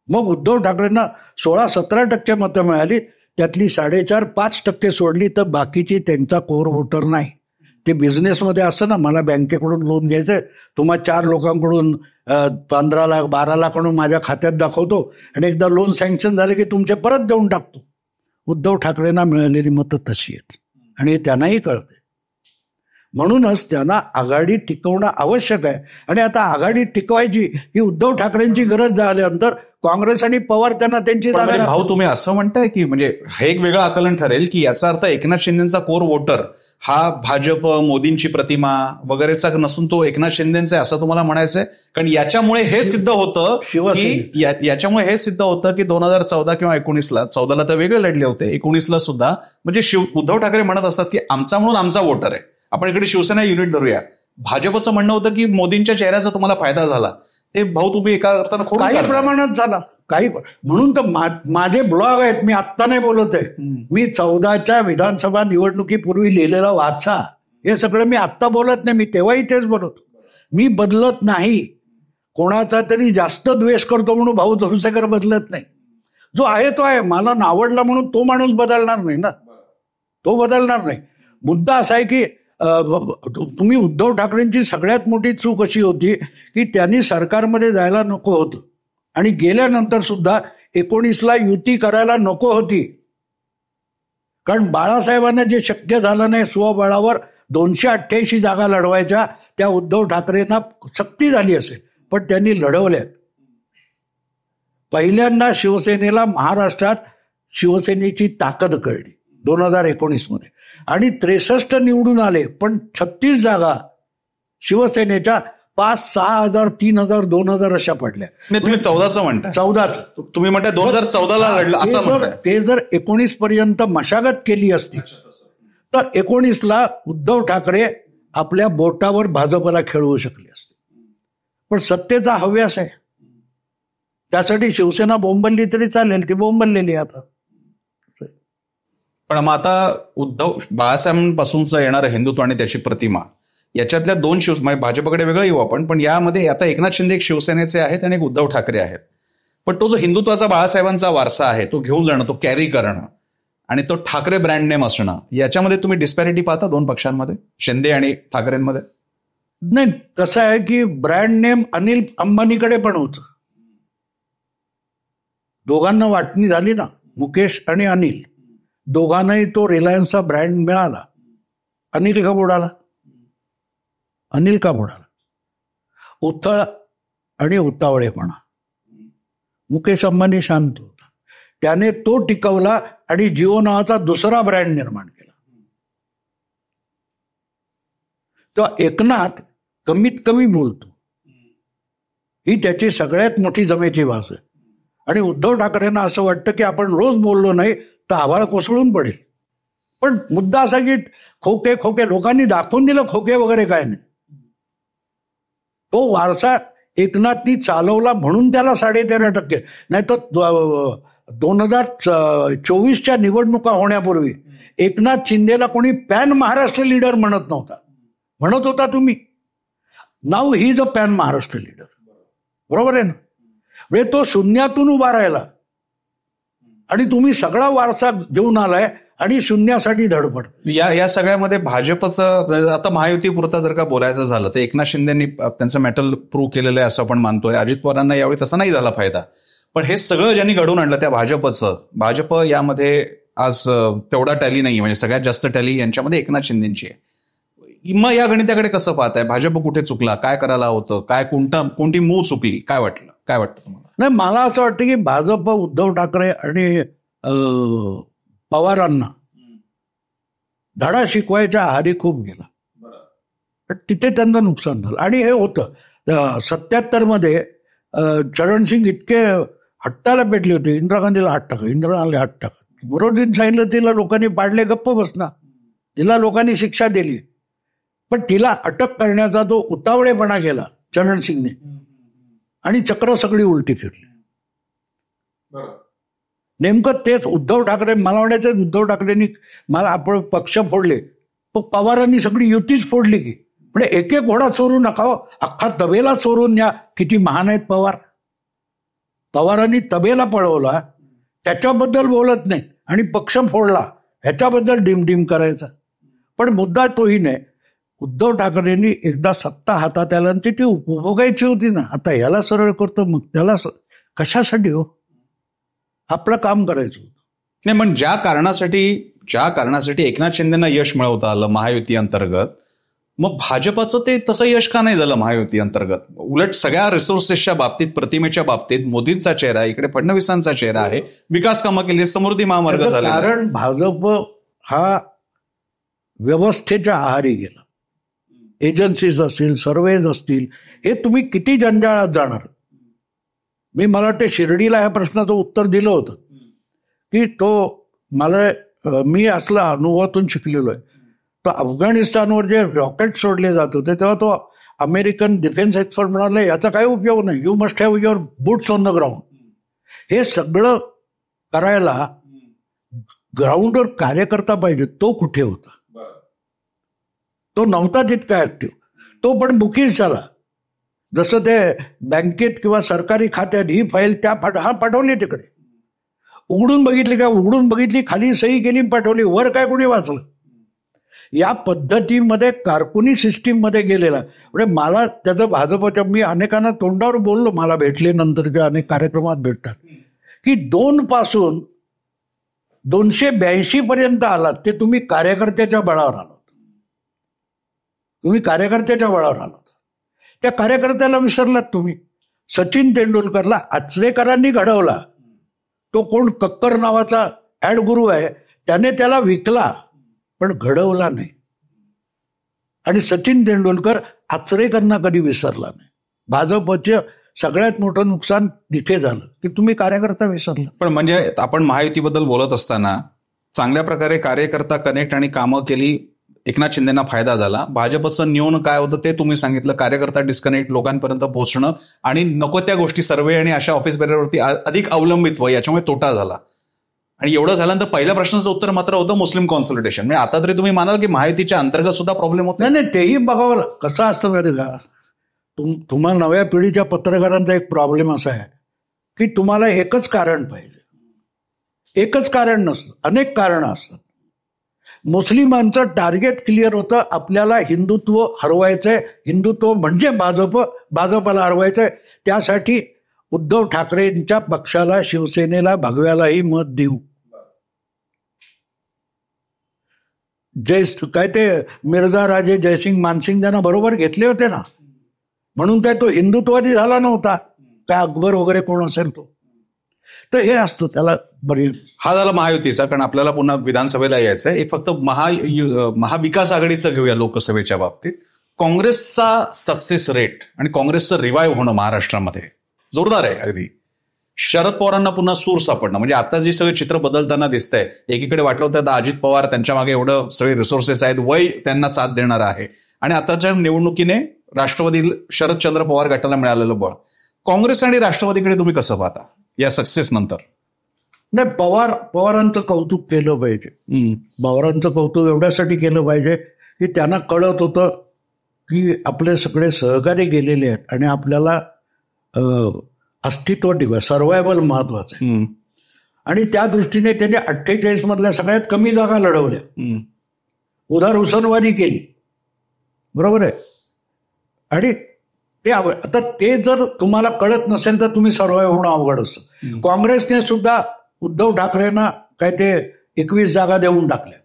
Speaker 2: मग उद्धव ठाकरेंना 16-17% मतं मिळाली, त्यातली 4.5-5% सोडली तर बाकीची त्यांचा कोर वोटर नाही. ते बिझनेसमध्ये असतं ना, मला बँकेकडून लोन घ्यायचंय, तुम्हा 4 लोकांकडून 15 लाख 12 लाखाकडून माझ्या खात्यात दाखवतो आणि एकदा लोन सँक्शन झाले की तुमचे परत देऊन टाकतो. उद्धव ठाकरेंना मिळालेली मतं तशी आहेत आणि त्यांनाही कळते. म्हणूनच त्यांना आघाडी टिकवणं आवश्यक आहे. आणि आता आघाडी टिकवायची ही उद्धव ठाकरेंची गरज झाल्यानंतर काँग्रेस आणि पवार त्यांना त्यांची जागा.
Speaker 1: भाऊ, तुम्ही असं म्हणताय की म्हणजे हे एक वेगळं आकलन ठरेल की याचा अर्थ एकनाथ शिंदेचा कोर वोटर हा भाजप, मोदींची प्रतिमा वगैरेचा नसून तो एकनाथ शिंदेचा आहे असं तुम्हाला म्हणायचंय? कारण याच्यामुळे हे सिद्ध होतं की याच्यामुळे हे सिद्ध होतं की 2014 किंवा 19ला, 14ला तर वेगळे लढले होते, 19ला सुद्धा म्हणजे उद्धव ठाकरे म्हणत असतात की आमचा म्हणून आमचा वोटर आहे, आपण इकडे शिवसेना युनिट धरूया. भाजपचं म्हणणं होतं की मोदींच्या चेहऱ्याचा तुम्हाला फायदा झाला. ते भाऊ तुम्ही एका अर्थानं
Speaker 2: काही प्रमाणात झाला, काही. म्हणून तर माझे ब्लॉग आहेत, मी आत्ता नाही बोलत आहे, मी 14च्या विधानसभा निवडणुकीपूर्वी लिहिलेला वाचा. हे सगळं मी आत्ता बोलत नाही, मी तेव्हाही तेच बोलतो. मी बदलत नाही. कोणाचा तरी जास्त द्वेष करतो म्हणून भाऊ तोरसेकर बदलत नाही. जो आहे तो आहे. मला नावडला म्हणून तो माणूस बदलणार नाही ना, तो बदलणार नाही. मुद्दा असा आहे की तुम्ही उद्धव ठाकरेंची सगळ्यात मोठी चूक अशी होती की त्यांनी सरकारमध्ये जायला नको होतं आणि गेल्यानंतर सुद्धा 19ला युती करायला नको होती. कारण बाळासाहेबांना जे शक्य झालं नाही स्वबळावर 288 जागा लढवायच्या, त्या उद्धव ठाकरेंना सक्ती झाली असेल, पण त्यांनी लढवल्यात. पहिल्यांदा शिवसेनेला महाराष्ट्रात शिवसेनेची ताकद कळली 2019 मध्ये, आणि 63 निवडून आले, पण 36 जागा शिवसेनेच्या 5, 6,000, 3,000, 2,000 अशा पडल्या.
Speaker 1: तुम्ही 14चं म्हणता.
Speaker 2: 14चं
Speaker 1: तुम्ही म्हणता 2014ला लढलं असं म्हणताय.
Speaker 2: ते जर 19 पर्यंत मशागत केली असती तर 19ला उद्धव ठाकरे आपल्या बोटावर भाजपला खेळवू शकले असते. पण सत्तेचा हव्यास आहे, त्यासाठी शिवसेना बोंबलली तरी चालेल, ती बोंबललेली आता.
Speaker 1: पण मग आता उद्धव बाळासाहेबांपासूनचं येणारं हिंदुत्व आणि त्याची प्रतिमा, याच्यातल्या दोन भाजपकडे वेगळं येऊ आपण, पण यामध्ये आता एकनाथ शिंदे एक शिवसेनेचे आहेत आणि एक उद्धव ठाकरे आहेत. पण तो जो हिंदुत्वाचा बाळासाहेबांचा वारसा आहे तो घेऊन जाणं, तो कॅरी करणं आणि तो ठाकरे ब्रँड नेम असणं, याच्यामध्ये तुम्ही डिस्पॅरिटी पाहता दोन पक्षांमध्ये, शिंदे आणि ठाकरेंमध्ये?
Speaker 2: नाही, कसं आहे की ब्रँड नेम अनिल अंबानीकडे पण होतं. दोघांना वाटणी झाली ना, मुकेश आणि अनिल दोघांनाही तो रिलायन्सचा ब्रँड मिळाला. अनिल का बुडाला? अनिल का बुडाला? उथळ आणि उतावळेपणा. मुकेश अंबानी शांत होता, त्याने तो टिकवला आणि जिओ नावाचा दुसरा ब्रँड निर्माण केला. तेव्हा एकनाथ कमीत कमी बोलतो, ही त्याची सगळ्यात मोठी जमेची बाजू आहे. आणि उद्धव ठाकरेंना असं वाटतं की आपण रोज बोललो नाही तर आभाळ कोसळून पडेल. पण मुद्दा असा की खोके खोके लोकांनी दाखवून दिलं, खोके वगैरे काय नाही. तो वारसा एकनाथनी चालवला म्हणून त्याला 13.5%. नाही तर 2024च्या निवडणुका होण्यापूर्वी एकनाथ शिंदेला कोणी पॅन महाराष्ट्र लीडर म्हणत नव्हता. म्हणत होता तुम्ही, नाव he is a pan Maharashtra leader. बरोबर आहे ना? म्हणजे तो शून्यातून उभा राहिला आणि तुम्ही सगळा वारसा घेऊन आलाय आणि शून्यासाठी धडपड.
Speaker 1: या सगळ्यामध्ये भाजपचं आता महायुतीपुरता जर का बोलायचं झालं तर एकनाथ शिंदेंनी त्यांचं मेटल प्रूव्ह केलेलं आहे असं आपण मानतोय. अजित पवारांना यावेळी तसा नाही झाला फायदा. पण हे सगळं ज्यांनी घडवून आणलं त्या भाजप यामध्ये आज तेवढा टॅली नाही, म्हणजे सगळ्यात जास्त टॅली यांच्यामध्ये एकनाथ शिंदेची आहे. मग या गणिताकडे कसं पाहताय? भाजप कुठे चुकला, काय करायला होतं, काय कोणती मूळ चुकली, काय वाटतं तुम्हाला?
Speaker 2: नाही, मला असं वाटतं की भाजप उद्धव ठाकरे आणि पवारांना धडा शिकवायच्या आहारी खूप गेला. तिथे त्यांचं नुकसान झालं. आणि हे होतं 77 मध्ये चरणसिंग इतके हट्टाला पेटले होते, इंदिरा गांधीला 8%, इंदिरा गांधीला 8%. विरोधींनी सांगितलं तिला लोकांनी पाडले, गप्प बसना. तिला लोकांनी शिक्षा दिली, पण तिला अटक करण्याचा जो उतावळेपणा केला चरणसिंगने आणि चक्र सगळी उलटी फिरली. नेमकं तेच उद्धव ठाकरे, मला वाटायचं उद्धव ठाकरेंनी मला आपण पक्ष फोडले, पण पवारांनी सगळी युतीच फोडली की. म्हणजे एक एक घोडा चोरू नका, अख्खा तबेला चोरून न्या. किती महान आहेत पवार. पवारांनी तबेला पळवला, त्याच्याबद्दल बोलत नाही, आणि पक्ष फोडला ह्याच्याबद्दल डिमडिम करायचा. पण मुद्दा तोही नाही. उद्धव ठाकरेंनी एकदा सत्ता हातात आला आणि ती उपभोगायची होती ना. आता याला सरळ करतो, मग त्याला कशासाठी हो? आपलं काम करायचं होतं.
Speaker 1: नाही, पण ज्या कारणासाठी एकनाथ शिंदेना यश मिळवता आलं महायुती अंतर्गत, मग भाजपाचं ते तसं यश का नाही झालं महायुती अंतर्गत? उलट सगळ्या रिसोर्सेसच्या बाबतीत, प्रतिमेच्या बाबतीत मोदींचा चेहरा आहे, इकडे फडणवीसांचा चेहरा आहे, विकास कामं केली, समृद्धी महामार्ग झाले.
Speaker 2: कारण भाजप हा व्यवस्थेच्या आहारी गेला. एजन्सीज असतील, सर्वेज असतील, हे तुम्ही किती जंजाळात जाणार? मला वाटतं शिर्डीला ह्या प्रश्नाचं उत्तर दिलं होतं की मी असला अनुभवातून शिकलेलो आहे. तर अफगाणिस्तानवर जे रॉकेट सोडले जात होते तेव्हा तो अमेरिकन डिफेन्स एक्सपर्ट म्हणाला याचा काही उपयोग नाही, you must have your boots on the ground. हे सगळं करायला ग्राउंडवर कार्यकर्ता पाहिजे. तो कुठे होता? तो नव्हता तितका ऍक्टिव्ह. तो पण बुकीज झाला. जसं ते बँकेत किंवा सरकारी खात्यात ही फाईल पाठवली तिकडे, उघडून बघितली का, उघडून बघितली, खाली सही केली, पाठवली, वर काय कोणी वाचलं? या पद्धतीमध्ये कारकुनी सिस्टीम मध्ये गेलेला. म्हणजे मला त्याचं भाजपच्या, मी अनेकांना तोंडावर बोललो, मला भेटले नंतरच्या अनेक कार्यक्रमात भेटतात, की 2 पासून 282 पर्यंत आलात ते तुम्ही कार्यकर्त्याच्या बळावर आलात. त्या कार्यकर्त्याला विसरलात तुम्ही. सचिन तेंडुलकरला आचरेकरांनी घडवला. तो कोण कक्कर नावाचा ऍड गुरु आहे, त्याने त्याला विकला पण घडवला नाही. आणि सचिन तेंडुलकर आचरेकरांना कधी विसरला नाही. भाजपचं सगळ्यात मोठं नुकसान तिथे झालं की तुम्ही कार्यकर्ता विसरला.
Speaker 1: पण म्हणजे आपण महायुतीबद्दल बोलत असताना चांगल्या प्रकारे कार्यकर्ता कनेक्ट आणि कामं केली, एकनाथ शिंदेना फायदा झाला. भाजपचं न्यून काय होतं ते तुम्ही सांगितलं, कार्यकर्ता डिस्कनेक्ट, लोकांपर्यंत पोहोचणं आणि नको त्या गोष्टी सर्वे आणि अशा ऑफिस बेअरवरती अधिक अवलंबित्व, याच्यामुळे तोटा झाला. आणि एवढं झाल्यानंतर पहिल्या प्रश्नाचं उत्तर मात्र होतं मुस्लिम कॉन्सॉलिडेशन. म्हणजे आता तरी तुम्ही म्हणाल की महायुतीच्या अंतर्गत सुद्धा प्रॉब्लेम होत
Speaker 2: नाही, तेही बघावं. कसं असतं माहिती का, तुम्हाला नव्या पिढीच्या पत्रकारांचा एक प्रॉब्लेम असा आहे की तुम्हाला एकच कारण पाहिजे. एकच कारण नसतं, अनेक कारणं असतात. मुस्लिमांचं टार्गेट क्लिअर होतं, आपल्याला हिंदुत्व हरवायचंय, हिंदुत्व म्हणजे भाजपला हरवायचंय. त्यासाठी उद्धव ठाकरेंच्या पक्षाला, शिवसेनेला, भगव्यालाही मत देऊ. काय ते मिर्झा राजे जयसिंग मानसिंग त्यांना बरोबर घेतले होते ना, म्हणून काय तो हिंदुत्ववादी झाला नव्हता काय अकबर वगैरे कोण असेल तो. तर हे असतं त्याला बरी.
Speaker 1: हा झाला महायुतीचा, कारण आपल्याला पुन्हा विधानसभेला यायचंय. एक फक्त महाविकास आघाडीचं घेऊया लोकसभेच्या बाबतीत. काँग्रेसचा सक्सेस रेट आणि काँग्रेसचं रिवाईव्ह होणं महाराष्ट्रामध्ये जोरदार आहे अगदी. शरद पवारांना पुन्हा सूर सापडणं, म्हणजे आता जे सगळे चित्र बदलताना दिसतंय. एकीकडे वाटलं होतं अजित पवार, त्यांच्या मागे एवढं सगळे रिसोर्सेस आहेत, वय त्यांना साथ देणार आहे, आणि आताच्या निवडणुकीने राष्ट्रवादी शरदचंद्र पवार गटाला मिळालेलं बळ. काँग्रेस आणि राष्ट्रवादीकडे तुम्ही कसं पाहता या सक्सेस नंतर?
Speaker 2: नाही, पवारांचं कौतुक केलं पाहिजे. पवारांचं कौतुक एवढ्यासाठी केलं पाहिजे की त्यांना कळत होतं की आपले सगळे सहकारी गेलेले आहेत आणि आपल्याला अस्तित्व टिकवा, सर्वायवल महत्वाचं आहे. आणि त्या दृष्टीने त्यांनी 48 मधल्या सगळ्यात कमी जागा लढवल्या, उदार हुसनवादी केली, बरोबर आहे. आणि ते आता ते जर तुम्हाला कळत नसेल तर तुम्ही सर्वाइव्ह होणं अवघड असतं. काँग्रेसने सुद्धा उद्धव ठाकरेंना काय ते 21 जागा देऊन टाकल्या.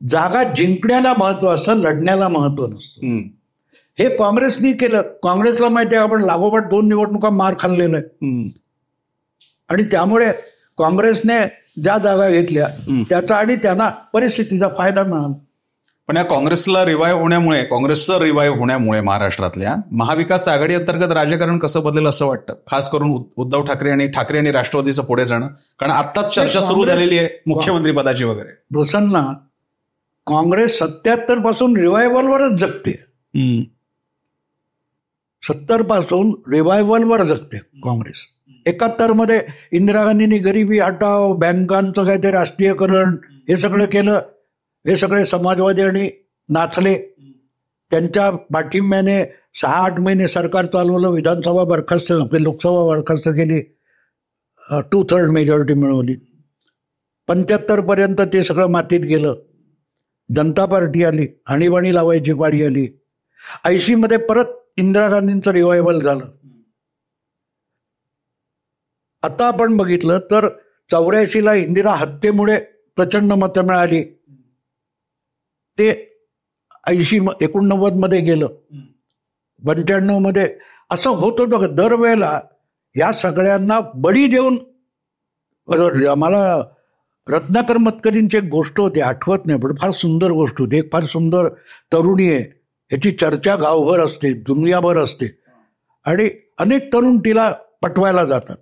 Speaker 2: जागा जिंकण्याला महत्व असतं, लढण्याला महत्व नसतं. हे काँग्रेसनी केलं. काँग्रेसला माहिती आहे आपण लागोपाठ 2 निवडणुका मार खाल्लेला आहे, आणि त्यामुळे काँग्रेसने ज्या जागा घेतल्या त्याचा आणि त्यांना परिस्थितीचा फायदा मिळाला.
Speaker 1: पण या काँग्रेसला रिवाईव्ह होण्यामुळे, काँग्रेसचं रिवाईव्ह होण्यामुळे महाराष्ट्रातल्या महाविकास आघाडी अंतर्गत राजकारण कसं बदलेल असं वाटतं, खास करून उद्धव ठाकरे आणि राष्ट्रवादीचं पुढे जाणं? कारण आत्ताच चर्चा सुरू झालेली आहे मुख्यमंत्री पदाची वगैरे.
Speaker 2: प्रसन्न, काँग्रेस 77 पासून रिवायव्हलवरच जगते. 70 पासून रिवायव्हलवर जगते काँग्रेस. 71 मध्ये इंदिरा गांधींनी गरिबी हटाव, बँकांचं काय ते राष्ट्रीयकरण, हे सगळं केलं. हे सगळे समाजवादी आणि नाचले. त्यांच्या पाठिंब्याने 6-8 महिने सरकार चालवलं, विधानसभा बरखास्त, लोकसभा बरखास्त केली, 2/3 मेजॉरिटी मिळवली. 75 पर्यंत ते सगळं मातीत गेलं. जनता पार्टी आली, आणीबाणी लावायची पाळी आली. 80 मध्ये परत इंदिरा गांधींचं रिवायव्हल झालं. आता आपण बघितलं तर 84 इंदिरा हत्येमुळे प्रचंड मतं मिळाली, ते 89 मध्ये गेलं, 95 मध्ये. असं होत होतं. दरवेळेला या सगळ्यांना बळी देऊन. मला रत्नाकर मतकरींची एक गोष्ट होती, आठवत नाही पण फार सुंदर गोष्ट होती. एक फार सुंदर तरुणी आहे, ह्याची चर्चा गावभर असते, दुनियाभर असते, आणि अनेक तरुण तिला पटवायला जातात.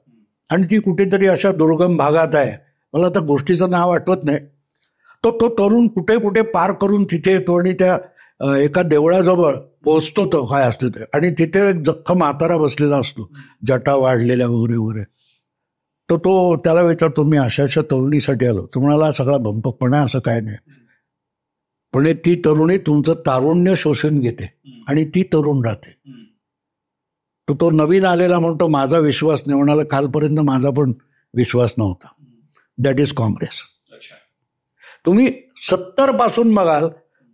Speaker 2: आणि ती कुठेतरी अशा दुर्गम भागात आहे, मला आता गोष्टीचं नाव आठवत नाही. तो तरुण कुठे कुठे पार करून तिथे येतो आणि त्या एका देवळाजवळ पोहोचतो. तो काय असतो ते, आणि तिथे एक जख्म म्हातारा बसलेला असतो, जटा वाढलेल्या वगैरे वगैरे. तो त्याला विचारतो, मी अशा तरुणीसाठी आलो. तुम्हाला सगळा भंपकपणा, असं काय नाही, पण ती तरुणी तुमचं तारुण्य शोषून घेते आणि ती तरुण राहते. तो नवीन आलेला म्हणतो, माझा विश्वास नाही. म्हणाला, कालपर्यंत माझा पण विश्वास नव्हता. That is Congress. तुम्ही 70 पासून बघाल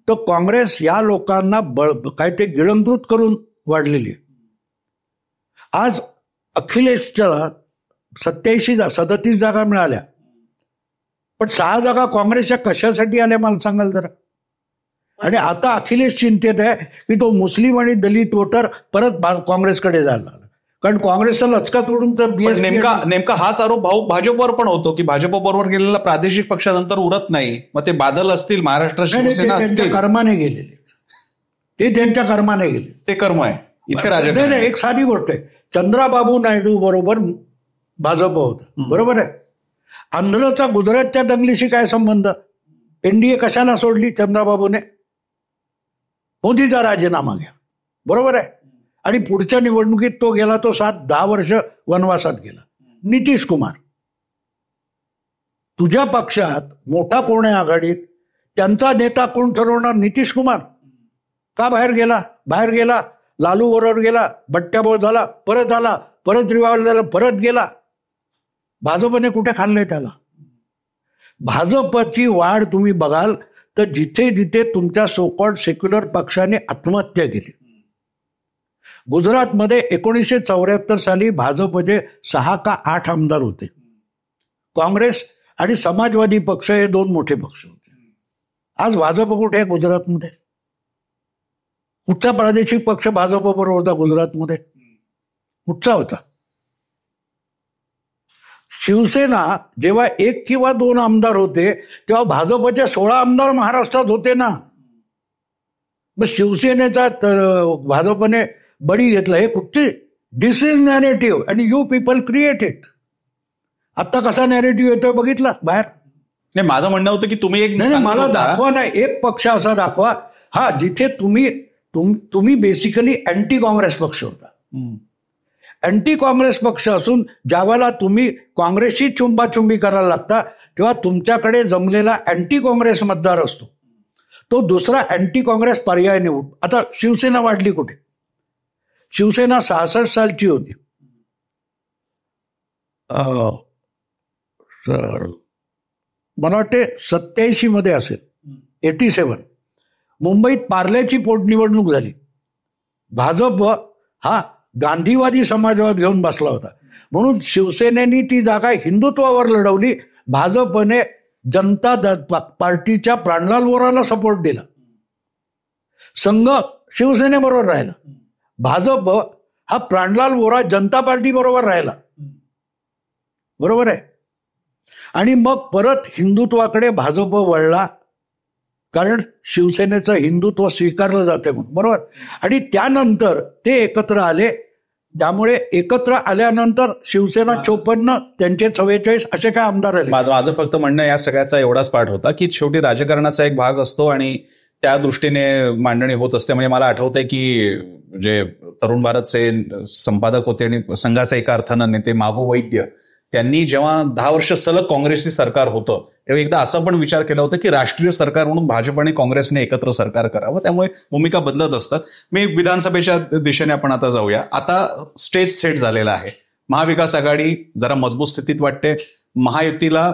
Speaker 2: तर काँग्रेस या लोकांना काय ते गिळंकृत करून वाढलेली. आज अखिलेशच्या 37 जागा मिळाल्या, पण 6 जागा काँग्रेसच्या कशासाठी आल्या मला सांगाल जरा. आणि आता अखिलेश चिंतेत आहे की तो मुस्लिम आणि दलित वोटर परत काँग्रेसकडे जायला लागला, कारण काँग्रेसचा लचका तोडून तर
Speaker 1: नेमका हाच आरोप भाजपवर पण होतो की भाजप बरोबर गेलेला प्रादेशिक पक्षानंतर उरत नाही. मग ते बादल असतील, महाराष्ट्र शिवसेना असतील,
Speaker 2: कर्माने गेलेले, ते त्यांच्या कर्माने गेले,
Speaker 1: ते कर्म आहे. इथे राजकारण
Speaker 2: एक साधी गोष्ट आहे, चंद्राबाबू नायडू बरोबर भाजप होतं, बरोबर आहे. आंध्रचा गुजरातच्या दंगलीशी काय संबंध? एनडीए कशाला सोडली चंद्राबाबूने? मोदीचा राजीनामा घ्या, बरोबर आहे. आणि पुढच्या निवडणुकीत तो गेला, तो 7-10 वर्ष वनवासात गेला. नितीश कुमार, तुझ्या पक्षात मोठा कोण आहे आघाडीत? त्यांचा नेता कोण ठरवणार? नितीश कुमार. का बाहेर गेला? लालू बरोबर गेला, बट्ट्याबोळ झाला, परत आला, परत रिवाल्वर झाला, परत गेला. भाजपने कुठे खाल्लंय त्याला? भाजपची वाढ तुम्ही बघाल तर जिथे जिथे तुमच्या सोकॉल्ड सेक्युलर पक्षाने आत्महत्या केली. गुजरातमध्ये 1974 साली भाजपचे 6 का 8 आमदार होते. काँग्रेस आणि समाजवादी पक्ष हे 2 मोठे पक्ष होते. आज भाजप कुठे आहे गुजरातमध्ये? कुठचा प्रादेशिक पक्ष भाजप बरोबर होता गुजरातमध्ये? कुठचा होता? शिवसेना जेव्हा 1 किंवा 2 आमदार होते तेव्हा भाजपचे 16 आमदार महाराष्ट्रात होते ना. मग शिवसेनेचा भाजपने बळी घेतला. हे कुठचे? दिस इज नॅरेटिव्ह आणि यू पीपल क्रिएट इट. आता कसा नॅरेटिव्ह येतोय बघितला बाहेर?
Speaker 1: नाही, माझं म्हणणं होतं की तुम्ही एक
Speaker 2: मला दाखवा नाही, एक पक्ष असा दाखवा हा जिथे तुम्ही बेसिकली अँटी काँग्रेस पक्ष होता. अँटी काँग्रेस पक्ष असून ज्यावेळेला तुम्ही काँग्रेसशी चुंबाचुंबी करायला लागता तेव्हा तुमच्याकडे जमलेला अँटी काँग्रेस मतदार असतो, तो दुसरा अँटी काँग्रेस पर्याय निवड. आता शिवसेना वाढली कुठे? शिवसेना 66 सालची होती. मला वाटते 87 मध्ये असेल, 87. मुंबईत पार्ल्याची पोटनिवडणूक झाली. भाजप हा गांधीवादी समाजवाद घेऊन बसला होता, म्हणून शिवसेनेनी ती जागा हिंदुत्वावर लढवली. भाजपने जनता पार्टीच्या प्राणलाल वोराला सपोर्ट दिला. संघ शिवसेनेबरोबर राहिला. भाजप हा प्राणलाल वोरा जनता पार्टी बरोबर राहिला, बरोबर आहे. आणि मग परत हिंदुत्वाकडे भाजप वळला, कारण शिवसेनेचं हिंदुत्व स्वीकारलं जाते म्हणून, बरोबर. आणि त्यानंतर ते एकत्र आले. त्यामुळे एकत्र आल्यानंतर शिवसेना 54, त्यांचे 44 असे काय आमदार आले.
Speaker 1: माझं फक्त म्हणणं या सगळ्याचा एवढाच पाठ होता की शेवटी राजकारणाचा एक भाग असतो आणि त्या दृष्टीने मांडणी होत असते. म्हणजे मला आठवतंय की जे तरुण भारतचे संपादक होते आणि संघाचे एका अर्थानं नेते मागो वैद्य, त्यांनी जेव्हा 10 वर्ष सलग काँग्रेसची सरकार होतं तेव्हा एकदा असं पण विचार केला होता की राष्ट्रीय सरकार म्हणून भाजप आणि काँग्रेसने एकत्र सरकार करावं. त्यामुळे भूमिका बदलत असतात. मी विधानसभेच्या दिशेने आपण आता जाऊया. आता स्टेज सेट झालेला आहे. महाविकास आघाडी जरा मजबूत स्थितीत वाटते. महायुतीला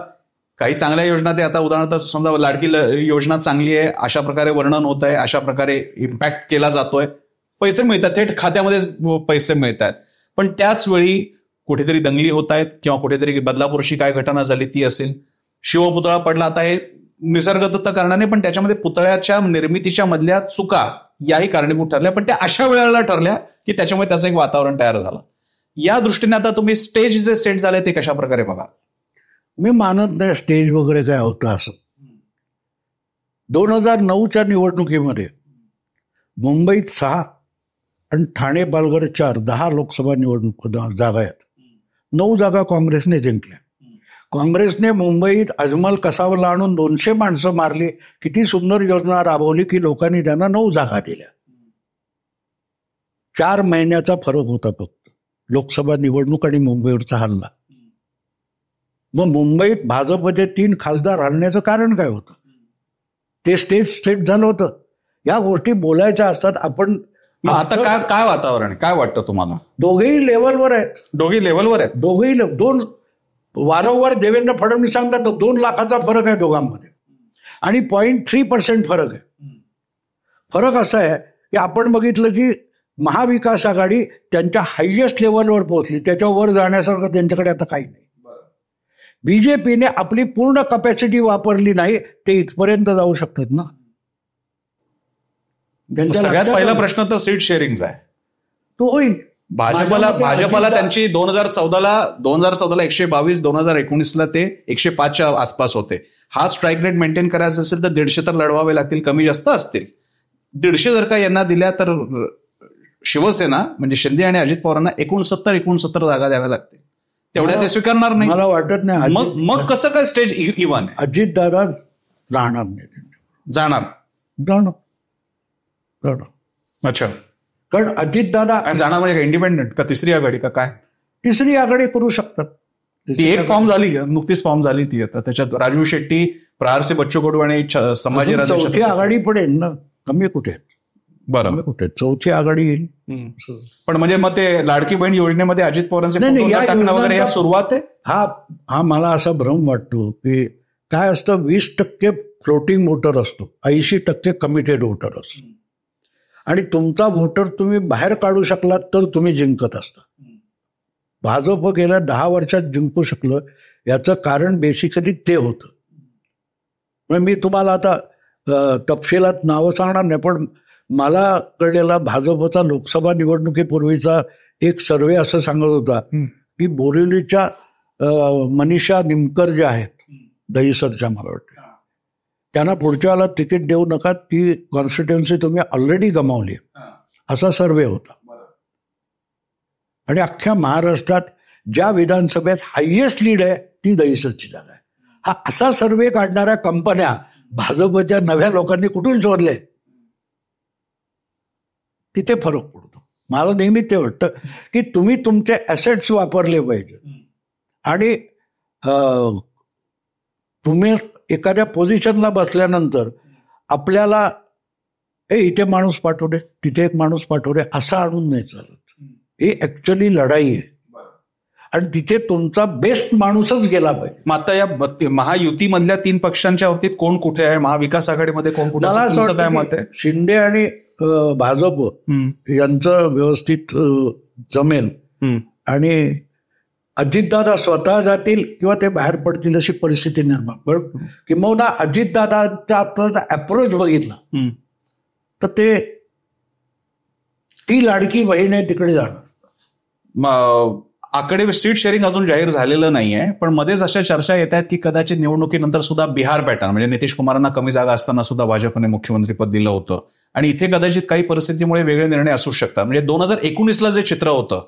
Speaker 1: काही चांगल्या योजना ते आता उदाहरणार्थ समजा लाडकी योजना चांगली आहे अशा प्रकारे वर्णन होत आहे, अशा प्रकारे इम्पॅक्ट केला जातोय, पैसे मिळतात, थेट खात्यामध्ये पैसे मिळतात. पण त्याच वेळी कुठेतरी दंगली होत आहेत किंवा कुठेतरी बदलापूरची काय घटना झाली ती असेल, शिवपुतळा पडला. आता हे निसर्गदत्त कारणाने, पण त्याच्यामध्ये पुतळ्याच्या निर्मितीच्या मधल्या चुका याही कारणीभूत ठरल्या, पण त्या अशा वेळेला ठरल्या की त्याच्यामुळे त्याचं एक वातावरण तयार झालं. या दृष्टीने आता तुम्ही स्टेज जे सेट झाले ते कशा प्रकारे बघा?
Speaker 2: मी मानत नाही स्टेज वगैरे काय होतं असं. 2009च्या निवडणुकीमध्ये मुंबईत 6 आणि ठाणे पालघर 4, 10 लोकसभा निवडणूक जागा आहेत. 9 जागा काँग्रेसने जिंकल्या. काँग्रेसने मुंबईत अजमल कसावला आणून 200 माणसं मारली. किती सुंदर योजना राबवली की लोकांनी त्यांना 9 जागा दिल्या. 4 महिन्याचा फरक होता फक्त लोकसभा निवडणूक आणि मुंबईवरचा हल्ला. मग मुंबईत भाजपचे 3 खासदार हरण्याचं कारण काय होतं? ते स्टेज सेट झालं होतं. या गोष्टी बोलायच्या असतात. आपण
Speaker 1: आता काय वातावरण, काय वाटतं तुम्हाला?
Speaker 2: दोघेही लेवलवर आहेत. दोघेही दोन वारंवार देवेंद्र फडणवीस सांगतात 2 लाखाचा फरक आहे दोघांमध्ये आणि 0.3% फरक आहे. फरक असा आहे की आपण बघितलं की महाविकास आघाडी त्यांच्या हायएस्ट लेवलवर पोहोचली, त्याच्यावर जाण्यासारखं त्यांच्याकडे आता काही नाही. बीजेपीने आपली पूर्ण कपॅसिटी वापरली नाही, ते इथपर्यंत जाऊ शकतात ना.
Speaker 1: सगळ्यात पहिला प्रश्न तर सीट शेअरिंगचा आहे.
Speaker 2: तो होईल.
Speaker 1: भाजपला त्यांची 2014ला 122, 2019ला ते 105च्या आसपास होते. हा स्ट्राईक रेट मेंटेन करायचा असेल तर 150 तर लढवावे लागतील, कमी जास्त असतील. 150 जर का यांना दिल्या तर शिवसेना म्हणजे शिंदे आणि अजित पवारांना 69 जागा द्याव्या लागतील. तेवढ्या ते स्वीकारणार नाही,
Speaker 2: मला वाटत नाही.
Speaker 1: मग कसं काय स्टेज इव्हन आहे?
Speaker 2: अजित दादा जाणार नाही. जाणार.
Speaker 1: अच्छा,
Speaker 2: कारण अजितदादा
Speaker 1: जाणार म्हणजे इंडिपेंडंट का तिसरी आघाडी का काय?
Speaker 2: तिसरी आघाडी करू शकतात.
Speaker 1: ती एक फॉर्म झाली, नुकतीच फॉर्म झाली ती. आता त्याच्यात राजू शेट्टी, प्रहारचे बच्चू कडू आणि संभाजीराजे.
Speaker 2: चौथी आघाडी पडेल ना, कमी कुठे?
Speaker 1: बरं,
Speaker 2: कुठे चौथी आघाडी येईल.
Speaker 1: पण म्हणजे मग ते लाडकी बहीण योजनेमध्ये अजित पवारांचे टाकणं वगैरे या सुरुवात आहे.
Speaker 2: हा मला असा भ्रम वाटतो की काय असतं, 20% फ्लोटिंग वोटर असतो, 80% कमिटेड वोटर असतो. आणि तुमचा वोटर तुम्ही बाहेर काढू शकलात तर तुम्ही जिंकत असता. भाजप गेल्या 10 वर्षात जिंकू शकलं, याचं कारण बेसिकली ते होतं. म्हणजे मी तुम्हाला आता तपशिलात नावं सांगणार नाही, पण मला कळलेला भाजपचा लोकसभा निवडणुकीपूर्वीचा एक सर्वे असं सांगत होता की बोरिवलीच्या मनीषा निमकर ज्या आहेत, दहीसरच्या, मला वाटतं, त्यांना पुढच्या वेळेला तिकीट देऊ नका, ती कॉन्स्टिट्युएन्सी तुम्ही ऑलरेडी गमावली, असा सर्वे होता. आणि अख्ख्या महाराष्ट्रात ज्या विधानसभेत हायएस्ट लीड आहे ती दहीसरची जागा आहे. हा असा सर्वे काढणाऱ्या कंपन्या भाजपच्या नव्या लोकांनी कुठून शोधले? तिथे फरक पडतो. मला नेहमी ते वाटतं की तुम्ही तुमचे ॲसेट्स वापरले पाहिजे. आणि तुम्ही एखाद्या पोझिशनला बसल्यानंतर आपल्याला इथे माणूस पाठवले, तिथे एक माणूस पाठवले, असं आणून नाही चालत. ही ॲक्च्युअली लढाई आहे आणि तिथे तुमचा बेस्ट माणूसच गेला पाहिजे.
Speaker 1: मग आता या महायुतीमधल्या 3 पक्षांच्या बाबतीत कोण कुठे आहे? महाविकास आघाडीमध्ये कोण कुठे? तुमचं काय मत आहे?
Speaker 2: शिंदे आणि भाजप यांचं व्यवस्थित जमेल आणि अजितदादा स्वतः जातील किंवा ते बाहेर पडतील अशी परिस्थिती निर्माण. बरोबर, किंवा अजितदादाचा आताचा अप्रोच बघितला तर ती लाडकी बहीण आहे तिकडे जाणार.
Speaker 1: आकडे सीट शेअरिंग अजून जाहीर झालेलं नाहीये, पण मध्येच अशा चर्चा येत आहेत की कदाचित निवडणुकीनंतर सुद्धा बिहार पॅटर्न, म्हणजे नितीश कुमारांना कमी जागा असताना सुद्धा भाजपने मुख्यमंत्रीपद दिलं होतं आणि इथे कदाचित काही परिस्थितीमुळे वेगळे निर्णय असू शकतात. म्हणजे 2019ला जे चित्र होतं,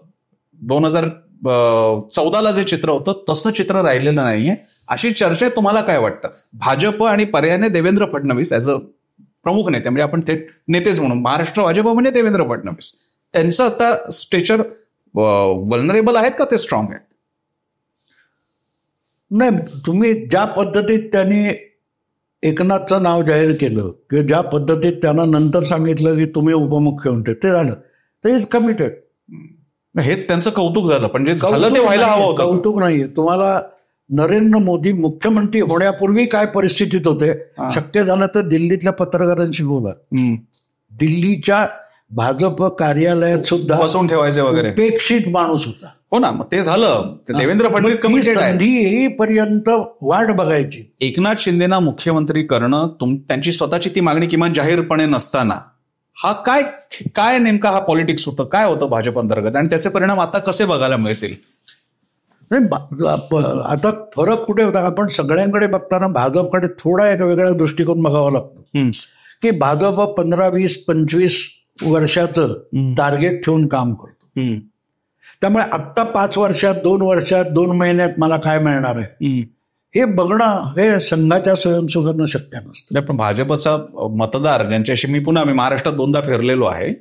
Speaker 1: 2014ला जे चित्र होतं तसं चित्र राहिलेलं नाहीये, अशी चर्चा आहे. तुम्हाला काय वाटतं? भाजप आणि पर्यायाने देवेंद्र फडणवीस ॲज अ प्रमुख नेते, म्हणजे आपण थेट नेतेच म्हणून, महाराष्ट्र भाजप म्हणजे देवेंद्र फडणवीस, त्यांचं आता स्टेचर वल्नरेबल आहेत का ते स्ट्रॉंग आहेत?
Speaker 2: नाही, तुम्ही ज्या पद्धतीत त्यांनी एकनाथचं नाव जाहीर केलं किंवा ज्या पद्धतीत त्यांना नंतर सांगितलं की तुम्ही उपमुख्यमंत्री, ते झालं, ते इज कमिटेड.
Speaker 1: हे त्यांचं कौतुक झालं, पण जे झालं ते व्हायला हवं होतं.
Speaker 2: कौतुक नाहीये. तुम्हाला नरेंद्र मोदी मुख्यमंत्री होण्यापूर्वी काय परिस्थितीत होते, शक्य झालं तर दिल्लीतल्या पत्रकारांशी बोला. दिल्लीच्या भाजप कार्यालयात सुद्धा
Speaker 1: बसवून ठेवायचे वगैरे
Speaker 2: अपेक्षित माणूस होता.
Speaker 1: हो ना, मग ते झालं. देवेंद्र फडणवीस कमिटेड आहे.
Speaker 2: संधी येईपर्यंत वाट बघायची.
Speaker 1: एकनाथ शिंदेना मुख्यमंत्री करणं, त्यांची स्वतःची ती मागणी किमान जाहीरपणे नसताना, हा काय नेमका हा पॉलिटिक्स होतं, काय होतं भाजप अंतर्गत, आणि त्याचे परिणाम आता कसे बघायला मिळतील?
Speaker 2: आता फरक कुठे होता? आपण सगळ्यांकडे बघताना भाजपकडे थोडा एक वेगळा दृष्टिकोन बघावा लागतो की भाजप 15, 20, 25 वर्षाचं टार्गेट ठेवून काम करतो. त्यामुळे आत्ता 5 वर्षात, 2 वर्षात, 2 महिन्यात मला काय मिळणार आहे हे बघणं हे संघाच्या स्वयंसेवकांना शक्य नसतं.
Speaker 1: पण भाजपचा मतदार ज्यांच्याशी मी महाराष्ट्रात 2दा फिरलेलो आहे,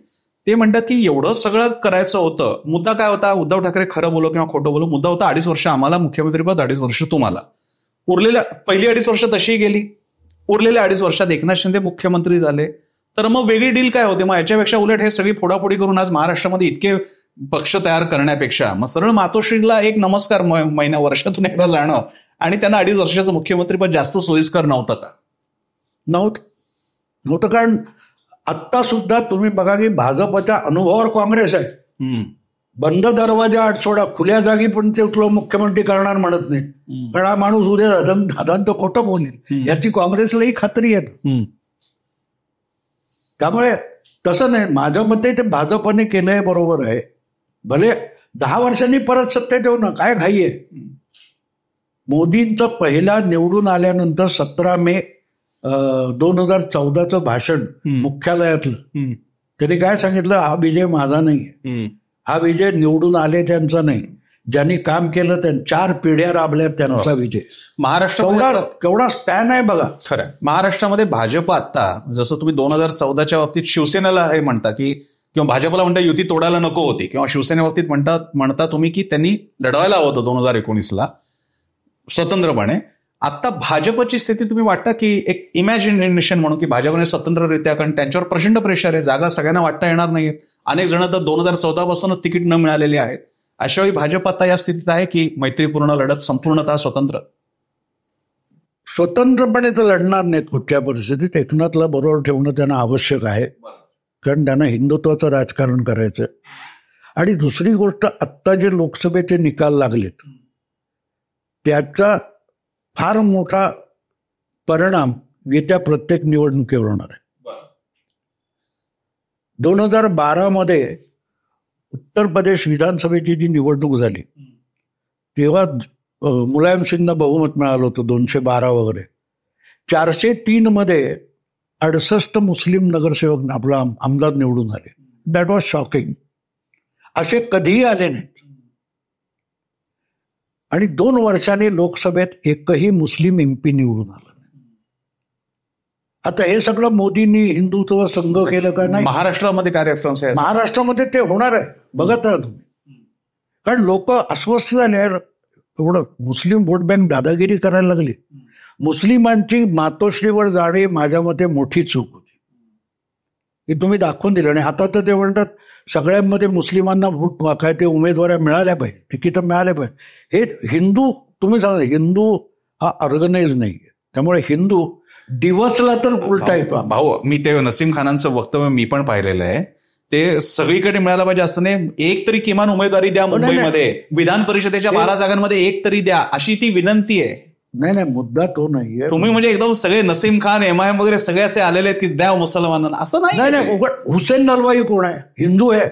Speaker 1: ते म्हणतात की एवढं सगळं करायचं होतं. मुद्दा काय होता? उद्धव ठाकरे खरं बोलो किंवा खोटं बोलो, मुद्दा होता 2.5 वर्ष आम्हाला मुख्यमंत्रीपद, 2.5 वर्ष तुम्हाला. उरलेल्या पहिली 2.5 वर्ष तशी गेली. उरलेल्या 2.5 वर्षात एकनाथ शिंदे मुख्यमंत्री झाले, तर मग वेगळी डील काय होते? मग याच्यापेक्षा उलट हे सगळी फोडाफोडी करून आज महाराष्ट्रामध्ये इतके पक्ष तयार करण्यापेक्षा मग सरळ मातोश्रीला एक नमस्कार वर्षातून एकदा जाणं आणि त्यांना 2.5 वर्षाचं मुख्यमंत्रीपद जास्त सोयीस्कर नव्हतं का?
Speaker 2: नव्हतं. कारण आत्ता सुद्धा तुम्ही बघा की भाजपच्या अनुभवावर काँग्रेस आहे. बंद दरवाजा आठ सोडा, खुल्या जागी पण ते तुला मुख्यमंत्री करणार म्हणत नाही, कारण हा माणूस उद्या दादान तो खोटं बोलेल याची काँग्रेसलाही खात्री आहे. त्यामुळे तसं नाही, माझ्या मते ते भाजपने केलंय बरोबर आहे. भले 10 वर्षांनी परत सत्तेत येऊ ना, काय घाई आहे. मोदींचं पहिला निवडून आल्यानंतर 17 मे 2014चं भाषण मुख्यालयातलं, त्यांनी काय सांगितलं, हा विजय माझा नाही, हा विजय निवडून आले त्यांचा नाही, ज्यांनी काम केलं त्या 4 पिढ्या राबल्यात त्यांचा विजय.
Speaker 1: महाराष्ट्रात
Speaker 2: केवढा स्पॅन आहे बघा.
Speaker 1: खरं, महाराष्ट्रामध्ये भाजप आता, जसं तुम्ही 2014च्या बाबतीत शिवसेनेला हे म्हणता की, किंवा भाजपला म्हणता युती तोडायला नको होती, किंवा शिवसेने बाबतीत म्हणता तुम्ही की त्यांनी लढवायला हवं होतं 2019ला स्वतंत्रपणे. आता भाजपची स्थिती तुम्ही वाटतं की एक इमॅजिनेशन म्हणून की भाजपने स्वतंत्ररित्या, कारण त्यांच्यावर प्रचंड प्रेशर आहे, जागा सगळ्यांना वाटता येणार नाहीत, अनेक जण तर 2014 पासूनच तिकीट न मिळालेली आहेत. अशा वेळी भाजप आता या स्थितीत आहे की मैत्रीपूर्ण लढत, संपूर्णतः
Speaker 2: स्वतंत्रपणे तर लढणार नाहीत कुठल्या परिस्थितीत. एकनाथला बरोबर ठेवणं त्यांना आवश्यक आहे, कारण त्यांना हिंदुत्वाचं राजकारण करायचं. आणि दुसरी गोष्ट, आत्ता जे लोकसभेचे निकाल लागलेत त्याचा फार मोठा परिणाम येत्या प्रत्येक निवडणुकीवर होणार आहे. 2012 उत्तर प्रदेश विधानसभेची जी निवडणूक झाली तेव्हा मुलायम सिंगना बहुमत मिळालं होतं 212 वगैरे. 403 68 मुस्लिम नगरसेवक आपला आमदार निवडून आले. That was shocking. असे कधीही आले नाहीत. आणि 2 वर्षांनी लोकसभेत एकही मुस्लिम MP निवडून आला नाही. आता हे सगळं मोदींनी हिंदुत्व संघ केलं का नाही.
Speaker 1: महाराष्ट्रामध्ये काय रेफरन्स आहे?
Speaker 2: महाराष्ट्रामध्ये ते होणार आहे, बघत राहा तुम्ही. कारण लोक अस्वस्थ झाले, एवढं मुस्लिम वोट बँक दादागिरी करायला लागली. मुस्लिमांची मातोश्रीवर जाणे माझ्या मते मोठी चूक होती, की तुम्ही दाखवून दिलं. आणि आता तर ते म्हणतात सगळ्यांमध्ये मुस्लिमांना वोट काय ते उमेदवाऱ्या मिळाल्या पाहिजे, तिकीटं मिळाल्या पाहिजे. हे हिंदू, तुम्ही सांगा, हिंदू हा ऑर्गनाइज नाही, त्यामुळे हिंदू दिवसला तर उलटा येतो.
Speaker 1: भाऊ, मी ते नसीम खानांचं वक्तव्य मी पण पाहिलेलं आहे. ते सगळीकडे मिळायला पाहिजे असं नाही, एक तरी किमान उमेदवारी द्या मुंबईमध्ये, विधान परिषदेच्या 12 जागांमध्ये एक तरी द्या, अशी ती विनंती आहे.
Speaker 2: नाही, मुद्दा तो नाहीये.
Speaker 1: तुम्ही म्हणजे एकदम सगळे नसीम खान, MIM वगैरे सगळे असे आलेले आहेत की द्या मुसलमानांना, असं नाही.
Speaker 2: हुसेन नलवाई कोण आहे? हिंदू आहे.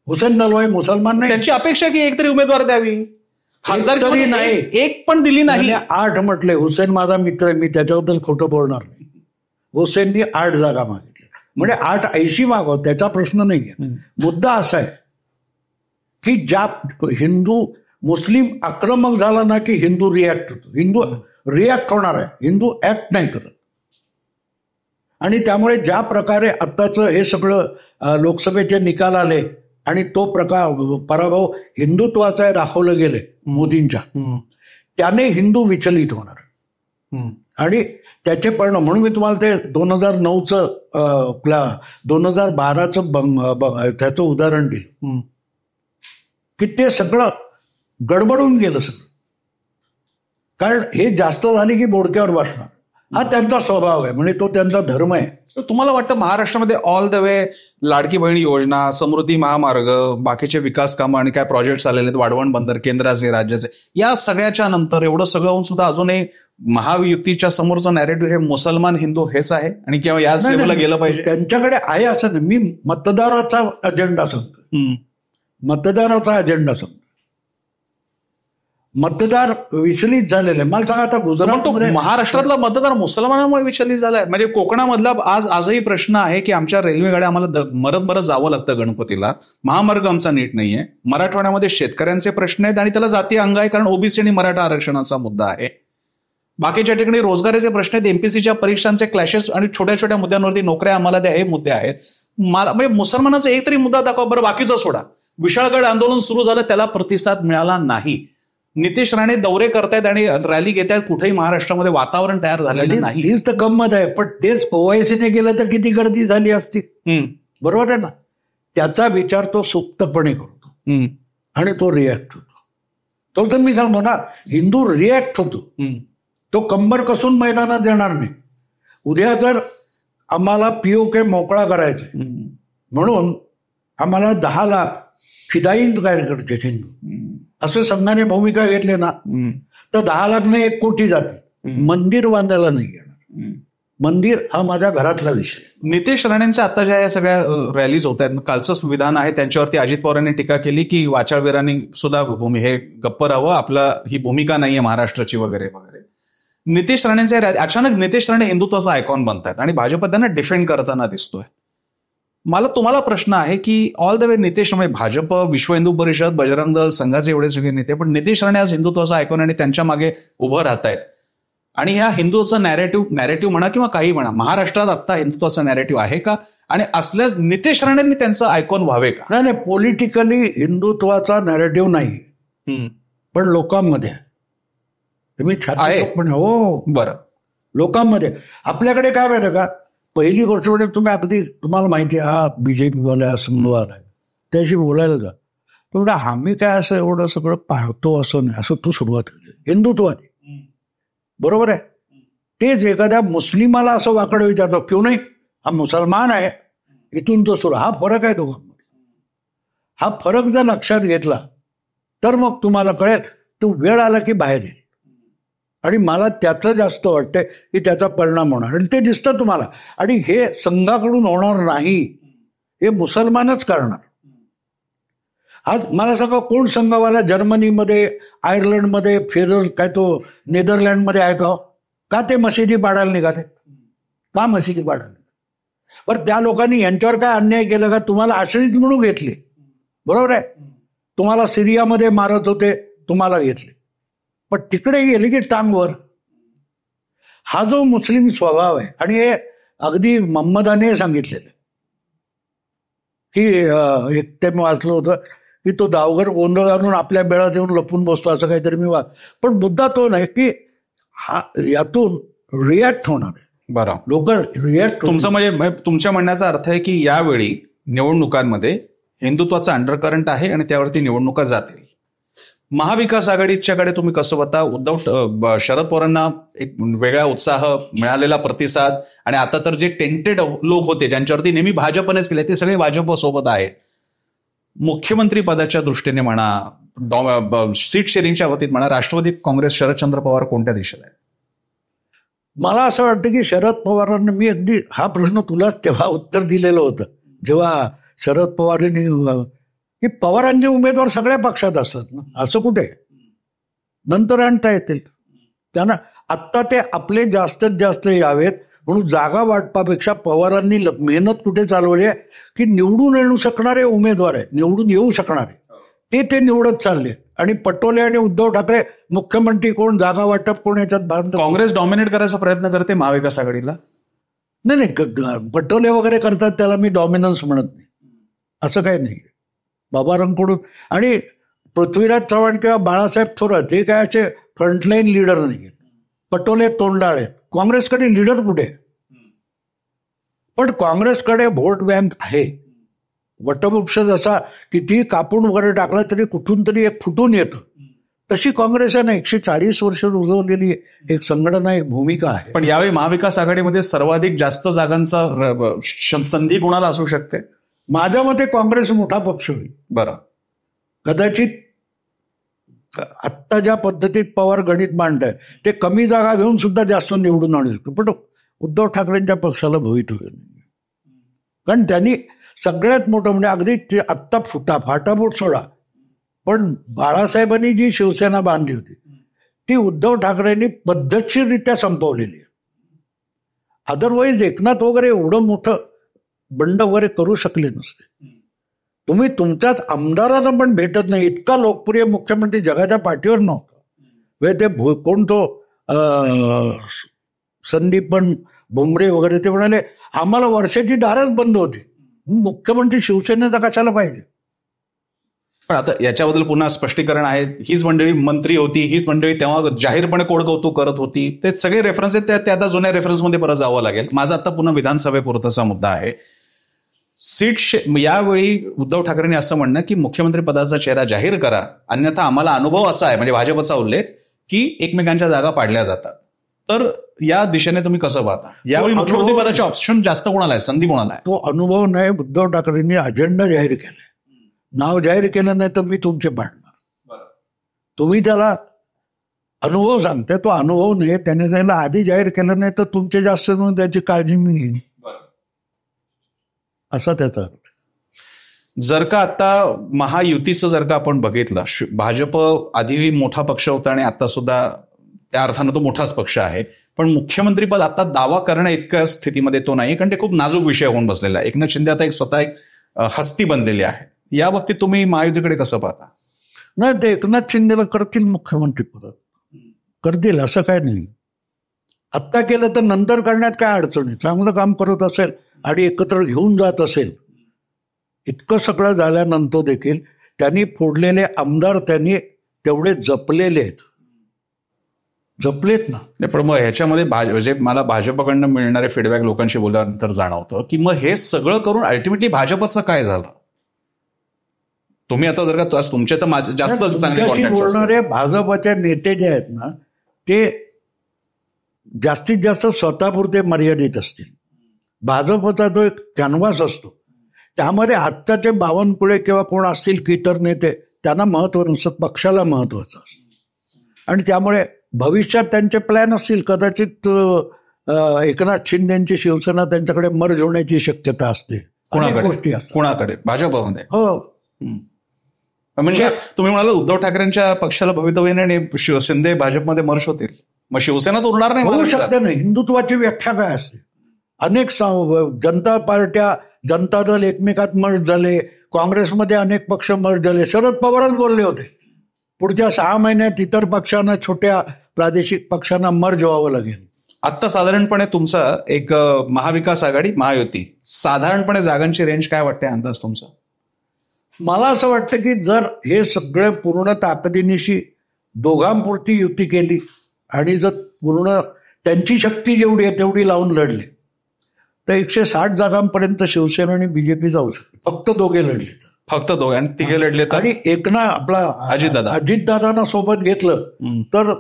Speaker 2: हुसेन नलवाई मुसलमान नाही.
Speaker 1: त्यांची अपेक्षा की एक तरी उमेदवार द्यावी. खासदार तरी नाही, एक पण दिली नाही.
Speaker 2: 8 म्हटले. हुसेन माझा मित्र आहे, मी त्याच्याबद्दल खोटं बोलणार नाही. हुसेननी 8 जागा मागितल्या, म्हणजे 8 80 मागव, त्याचा प्रश्न नाहीये. मुद्दा असा आहे की ज्या हिंदू मुस्लिम आक्रमक झाला ना की हिंदू रिॲक्ट होतो. हिंदू रिॲक्ट होणार आहे, हिंदू ऍक्ट नाही करत. आणि त्यामुळे ज्या प्रकारे आत्ताचं हे सगळं लोकसभेचे निकाल आले आणि तो पराभव हिंदुत्वाचा आहे दाखवलं गेले मोदींच्या, त्याने हिंदू विचलित होणार. आणि त्याचे परिणाम म्हणून मी तुम्हाला ते 2009चं 2012चं त्याचं उदाहरण दिलं की ते सगळं गडबडून गेलं सगळं. कारण हे जास्त झाले की बोडक्यावर बसणार, हा त्यांचा स्वभाव आहे, म्हणजे तो त्यांचा धर्म आहे.
Speaker 1: तुम्हाला वाटतं महाराष्ट्रामध्ये all the way Ladki Bahin योजना, समृद्धी महामार्ग, बाकीचे विकास कामं आणि काय प्रोजेक्ट्स आलेले आहेत, वाढवण बंदर केंद्राचे राज्याचे, या सगळ्याच्या नंतर एवढं सगळं होऊन सुद्धा अजूनही महायुतीच्या समोरचं नॅरेटिव्ह हे मुसलमान हिंदू हेच आहे आणि किंवा याच लेवलला गेलं पाहिजे?
Speaker 2: त्यांच्याकडे आहे असं नाही. मी मतदाराचा अजेंडा सांगतो, मतदाराचा अजेंडा सांगतो. मतदार विचलित झालेले. मला सांगा, आता गुजरातमध्ये
Speaker 1: महाराष्ट्रातला मतदार मुसलमानांमुळे विचलित झालाय. म्हणजे कोकणामधला आजही प्रश्न आहे की आमच्या रेल्वे गाड्या आम्हाला मरत जावं लागतं गणपतीला, महामार्ग आमचा नीट नाहीये. मराठवाड्यामध्ये शेतकऱ्यांचे प्रश्न आहेत आणि त्याला जातीय अंग आहे, कारण ओबीसी आणि मराठा आरक्षणाचा मुद्दा आहे. बाकीच्या ठिकाणी रोजगाराचे प्रश्न आहेत, MPSCच्या परीक्षांचे क्लॅशेस आणि छोट्या छोट्या मुद्द्यांवरती नोकऱ्या आम्हाला द्या, हे मुद्दे आहेत. म्हणजे मुसलमानाचा एक तरी मुद्दा दाखवा. बरं, बाकीचा सोडा. विशाळगड आंदोलन सुरू झालं, त्याला प्रतिसाद मिळाला नाही. नितेश राणे दौरे करतायत आणि रॅली घेत आहेत, कुठेही महाराष्ट्रामध्ये वातावरण तयार झालेलं नाही.
Speaker 2: तीच तर गंमत आहे. पण तेच OICने गेलं तर किती गर्दी झाली असती, बरोबर आहे ना. त्याचा विचार तो सुप्तपणे करतो आणि तो रिॲक्ट होतो. तो तर मी सांगतो ना, हिंदू रिॲक्ट होतो. तो कंबर कसून मैदानात येणार नाही. उद्या जर आम्हाला POK मोकळा करायचा म्हणून आम्हाला 10 लाख फिदाईन कार्यकर्ते हिंदू असं संघाने भूमिका घेतली ना तर 10 लाख नाही 1 कोटी जाते. मंदिर बांधायला नाही येणार. मंदिर हा माझ्या घरातला विषय.
Speaker 1: नितेश राणेंच्या आता ज्या या सगळ्या रॅलीज होत आहेत, कालचंच विधान आहे त्यांच्यावरती अजित पवारांनी टीका केली की वाचाळवीरांनी सुद्धा हे गप्प राहावं, आपला ही भूमिका नाहीये महाराष्ट्राची वगैरे वगैरे. नितेश राणेंचे अचानक नितेश राणे हिंदुत्वाचा आयकॉन बनतायत आणि भाजप त्यांना डिफेंड करताना दिसतोय. मला तुम्हाला प्रश्न आहे की all the way Nitesh Rane, Bhajap, विश्व हिंदू परिषद, बजरंग दल, संघाचे एवढे सगळे नेते, पण नितेश राणे आज हिंदुत्वाचा आयकॉन आणि त्यांच्या मागे उभं राहत आहेत. आणि ह्या हिंदूचा नॅरेटिव्ह म्हणा किंवा काही म्हणा, महाराष्ट्रात आता हिंदुत्वाचा नॅरेटिव्ह आहे का? आणि असल्यास नितेश राणेंनी त्यांचं आयकॉन व्हावे का?
Speaker 2: नाही, पॉलिटिकली हिंदुत्वाचा नॅरेटिव्ह नाही, पण लोकांमध्ये मी छाती पण हो
Speaker 1: बरं.
Speaker 2: लोकांमध्ये आपल्याकडे काय माहिती का, पहिली गोष्ट म्हणजे तुम्हाला माहिती आहे हा बीजेपी वाला संघवाद आहे, त्याशी बोलायला का तुम्ही आम्ही काय असं एवढं सगळं पाहतो असं नाही, असं तू सुरुवात केली. हिंदुत्वादी बरोबर आहे. तेच एखाद्या मुस्लिमाला असं वाकडं विचारतो, क्यों नाही, हा मुसलमान आहे, इथून तो सुरू. हा फरक आहे दोघांमध्ये. हा फरक जर लक्षात घेतला तर मग तुम्हाला कळेल, तो वेळ आला की बाहेर येईल. आणि मला त्याचं जास्त वाटतंय की त्याचा परिणाम होणार आणि ते दिसतं तुम्हाला. आणि हे संघाकडून होणार नाही, हे मुसलमानच करणार. आज मला सांगा कोण संघवाला जर्मनीमध्ये, आयर्लंडमध्ये, काय तो नेदरलँडमध्ये आहे का ते मशिदी पाडायला निघाले? का मशिदी पाडायला? बरं, त्या लोकांनी यांच्यावर काय अन्याय केला का? तुम्हाला आश्रित म्हणून घेतले, बरोबर आहे. तुम्हाला सिरियामध्ये मारत होते, तुम्हाला घेतले, पण तिकडे गेले की टांगवर. हा जो मुस्लिम स्वभाव आहे, आणि हे अगदी मोहम्मदाने सांगितलेलं की एक ते मी वाचलं होतं की तो दावगर गोंधळ आणून आपल्या बेळात येऊन लपून बसतो, असं काहीतरी मी पण मुद्दा तो नाही की हा यातून रिॲक्ट होणार आहे.
Speaker 1: बरं,
Speaker 2: लोक रिॲक्ट.
Speaker 1: तुमचं म्हणजे तुमच्या म्हणण्याचा अर्थ आहे की यावेळी निवडणुकांमध्ये हिंदुत्वाचा अंडरकरंट आहे आणि त्यावरती निवडणुका जातील. महाविकास आघाडीच्याकडे तुम्ही कसं बघता? शरद पवारांना एक वेगळा उत्साह, मिळालेला प्रतिसाद, आणि आता तर जे टेंटेड लोक होते ज्यांच्यावरती नेहमी भाजपनेच केले ते सगळे भाजप सोबत आहेत. मुख्यमंत्री पदाच्या दृष्टीने म्हणा, सीट शेअरिंगच्या बाबतीत म्हणा, राष्ट्रवादी काँग्रेस, शरदचंद्र पवार कोणत्या दिशेला आहे?
Speaker 2: मला असं वाटतं की शरद पवारांना, मी अगदी हा प्रश्न तुलाच तेव्हा उत्तर दिलेलं होतं जेव्हा शरद पवारांनी की पवारांचे उमेदवार सगळ्या पक्षात असतात ना, असं कुठे नंतर आणता येतील त्यांना. आत्ता ते आपले जास्तीत जास्त यावेत म्हणून जागा वाटपापेक्षा पवारांनी मेहनत कुठे चालवली आहे की निवडून येऊ शकणारे उमेदवार आहेत, निवडून येऊ शकणारे ते निवडत चालले. आणि पटोले आणि उद्धव ठाकरे मुख्यमंत्री कोण, जागा वाटप कोण, याच्यात
Speaker 1: काँग्रेस डॉमिनेट करायचा प्रयत्न करते महाविकास आघाडीला.
Speaker 2: नाही, पटोले वगैरे करतात, त्याला मी डॉमिनन्स म्हणत नाही, असं काही नाही. बाबारांकडून आणि पृथ्वीराज चव्हाण किंवा बाळासाहेब थोरात हे काय असे फ्रंटलाईन लीडर नाही. पटोले तोंडाळे, काँग्रेसकडे लीडर कुठे? पण काँग्रेसकडे व्होट बँक आहे. वटवृक्ष जसा किती कापून वगैरे टाकला तरी कुठून तरी एक फुटून येतं, तशी काँग्रेसनं 140 वर्ष रुजवलेली एक संघटना, एक भूमिका आहे.
Speaker 1: पण यावेळी महाविकास आघाडीमध्ये सर्वाधिक जास्त जागांचा संधी कोणाला असू शकते?
Speaker 2: माझ्या मते काँग्रेस मोठा पक्ष होईल.
Speaker 1: बरं,
Speaker 2: कदाचित आत्ता ज्या पद्धतीत पवार गणित मांडताय ते कमी जागा घेऊन सुद्धा जास्त निवडून आणू शकतो, पण उद्धव ठाकरेंच्या पक्षाला भवितव्य नाही. कारण त्यांनी सगळ्यात मोठं म्हणजे अगदी आत्ता फाटाफूट सोडा, पण बाळासाहेबांनी जी शिवसेना बांधली होती ती उद्धव ठाकरेंनी पद्धतशीररित्या संपवलेली आहे. अदरवाईज एकनाथ वगैरे एवढं मोठं बंड वगैरे करू शकले नसते. तुम्ही तुमच्याच आमदारांना पण भेटत नाही, इतका लोकप्रिय मुख्यमंत्री जगाच्या पाठीवर नव्हता. ते कोण तो संदीपन भुमरे वगैरे ते म्हणाले आम्हाला वर्षाची दारच बंद होती, मुख्यमंत्री शिवसेनेचा कशाला पाहिजे.
Speaker 1: पण आता याच्याबद्दल पुन्हा स्पष्टीकरण आहे. हीच मंडळी मंत्री होती, हीच मंडळी तेव्हा जाहीरपणे कोडकौतुक करत होती, ते सगळे रेफरन्स आहेत, ते आता जुन्या रेफरन्समध्ये परत जावं लागेल. माझा आता पुन्हा विधानसभेपुरताचा मुद्दा आहे. यावेळी उद्धव ठाकरेंनी असं म्हणणं की मुख्यमंत्री पदाचा चेहरा जाहीर करा, अन्यथा आम्हाला अनुभव असा आहे, म्हणजे भाजपचा उल्लेख, की एकमेकांच्या जागा पाडल्या जातात. तर या दिशेने तुम्ही कसं पाहता? यावेळी मुख्यमंत्री पदाचे ऑप्शन जास्त कोणाला आहे, संधी कोणाला आहे?
Speaker 2: तो अनुभव नाही, उद्धव ठाकरेंनी अजेंडा जाहीर केलाय. नाव जाहीर केलं नाही तर मी तुमचे पाडणार. तुम्ही त्याला अनुभव सांगताय, तो अनुभव नाही, त्याने त्याला आधी जाहीर केलं नाही तर तुमचे जास्त म्हणून त्याची काळजी मी घेईन, असा त्याचा अर्थ.
Speaker 1: जर का आता महायुतीचं जर का आपण बघितलं, भाजप आधी मोठा पक्ष होता आणि आता सुद्धा त्या अर्थानं तो मोठाच पक्ष आहे, पण मुख्यमंत्रीपद आता दावा करण्या इतक्या स्थितीमध्ये तो नाही, कारण ते खूप नाजूक विषय होऊन बसलेला आहे. एकनाथ शिंदे आता स्वतः एक हस्ती बनलेली आहे. या बाबतीत तुम्ही महायुतीकडे कसं पाहता?
Speaker 2: नाही, ते एकनाथ शिंदेला करतील मुख्यमंत्री परत, करतील असं काय नाही. आत्ता केलं तर नंतर करण्यात काय अडचण आहे? चांगलं काम करत असेल आणि एकत्र घेऊन जात असेल, इतकं सगळं झाल्यानंतर देखील त्यांनी फोडलेले आमदार त्यांनी तेवढे जपलेत ना.
Speaker 1: पण मग ह्याच्यामध्ये म्हणजे मला भाजपकडनं मिळणारे फीडबॅक लोकांशी बोलल्यानंतर जाणवतं की मग हे सगळं करून अल्टिमेटली भाजपचं काय झालं? तुम्ही आता जर का तुमचे तर जास्त
Speaker 2: बोलणारे भाजपचे नेते जे आहेत ना, ते जास्तीत जास्त स्वतःपुरते मर्यादित असतील. भाजपचा जो एक कॅनव्हास असतो त्यामध्ये आत्ताचे बावनकुळे किंवा कोण असतील की इतर नेते, त्यांना महत्व नसतं, पक्षाला महत्वाचं असतं. आणि त्यामुळे भविष्यात त्यांचे प्लॅन असतील, कदाचित एकनाथ शिंदेची शिवसेना त्यांच्याकडे मर्ज होण्याची शक्यता असते. गोष्टी असतात.
Speaker 1: कोणाकडे? भाजपमध्ये?
Speaker 2: हो.
Speaker 1: म्हणजे तुम्ही म्हणाला उद्धव ठाकरेंच्या पक्षाला भवितव्य आणि शिंदे भाजपमध्ये मर्ज होतील, मग शिवसेनाच उरणार नाही?
Speaker 2: होऊ शकते नाही. हिंदुत्वाची व्याख्या काय असते? अनेक जनता पार्ट्या, जनता दल एकमेकात मर्ज झाले, काँग्रेसमध्ये अनेक पक्ष मर्ज झाले. शरद पवारच बोलले होते पुढच्या 6 महिन्यात इतर पक्षांना, छोट्या प्रादेशिक पक्षांना मर्ज व्हावं लागेल.
Speaker 1: आत्ता साधारणपणे तुमचा एक महाविकास आघाडी, महायुती, साधारणपणे जागांची रेंज काय वाटते, अंदाज तुमचा?
Speaker 2: मला असं वाटतं की जर हे सगळे पूर्ण ताकदीनिशी दोघांपुरती युती केली आणि जर पूर्ण त्यांची शक्ती जेवढी आहे तेवढी लावून लढले तर 160 जागांपर्यंत शिवसेना आणि बीजेपी जाऊ शकते. फक्त दोघे लढले तर.
Speaker 1: फक्त दोघे आणि तिघे लढले तर.
Speaker 2: आणि आपला अजितदादांना सोबत घेतलं तर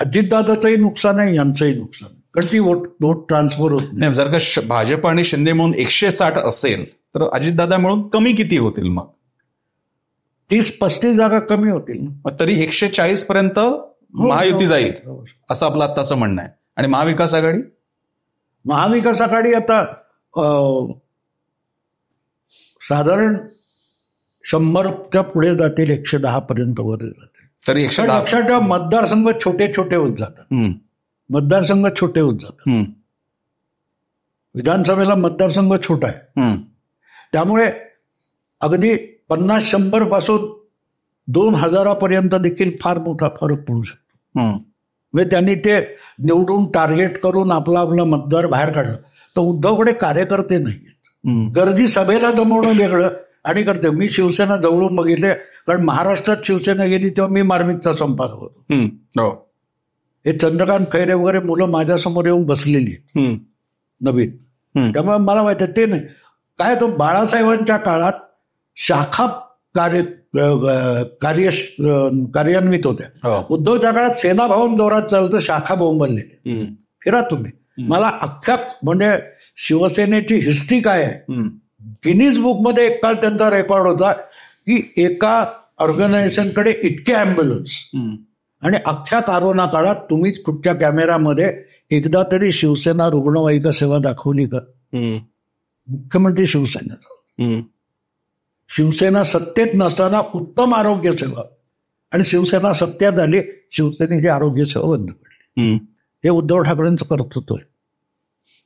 Speaker 2: अजितदादाचंही नुकसान आहे, यांचंही नुकसान, कारण ती वोट ट्रान्सफर होत
Speaker 1: नाही. जर का भाजप आणि शिंदे म्हणून 160 असेल तर अजितदादा मिळून कमी किती होतील? मग
Speaker 2: 30-35 जागा कमी होतील.
Speaker 1: तरी 140 पर्यंत महायुती जाईल असं आपलं आत्ताचं म्हणणं आहे. आणि महाविकास आघाडी?
Speaker 2: महाविकास आघाडी आता साधारण 100च्या पुढे जातील, 110 पर्यंत वर जातील.
Speaker 1: तरी 110.
Speaker 2: लक्षात ठेवा, मतदारसंघ छोटे छोटे होत जातात. मतदारसंघ छोटे होत जातात. विधानसभेला मतदारसंघ छोटा आहे, त्यामुळे अगदी 50-100 पासून 2000 पर्यंत देखील फार मोठा फरक पडू शकतो. म्हणजे त्यांनी ते निवडून टार्गेट करून आपला मतदार बाहेर काढलं तर उद्धवकडे कार्यकर्ते नाहीत. गर्दी सभेला जमवणं वेगळं आणि करते. मी शिवसेना जवळून बघितले, कारण महाराष्ट्रात शिवसेना गेली तेव्हा मी मार्मिकचा संपादक होतो. हे चंद्रकांत खैरे वगैरे मुलं माझ्यासमोर येऊन बसलेली आहेत नवीन, त्यामुळे मला माहिती आहे ते नाही काय. तो बाळासाहेबांच्या काळात शाखा कार्यान्वित होत्या. उद्धवच्या काळात सेना भवन जोरात चालतं, शाखा बोंबललेली. फिरा तुम्ही, मला अख्ख्या म्हणजे शिवसेनेची हिस्ट्री काय आहे. गिनीज बुकमध्ये एक काळ त्यांचा रेकॉर्ड होता की एका ऑर्गनायझेशनकडे इतके ॲम्ब्युलन्स, आणि अख्ख्या कोरोना काळात तुम्हीच कुठच्या कॅमेरामध्ये एकदा तरी शिवसेना रुग्णवाहिका सेवा दाखवली का? मुख्यमंत्री शिवसेना. शिवसेना सत्तेत नसताना उत्तम आरोग्य सेवा, आणि शिवसेना सत्तेत आली, शिवसेनेची आरोग्य सेवा बंद पडली. हे उद्धव ठाकरेंचं कर्तृत्व आहे.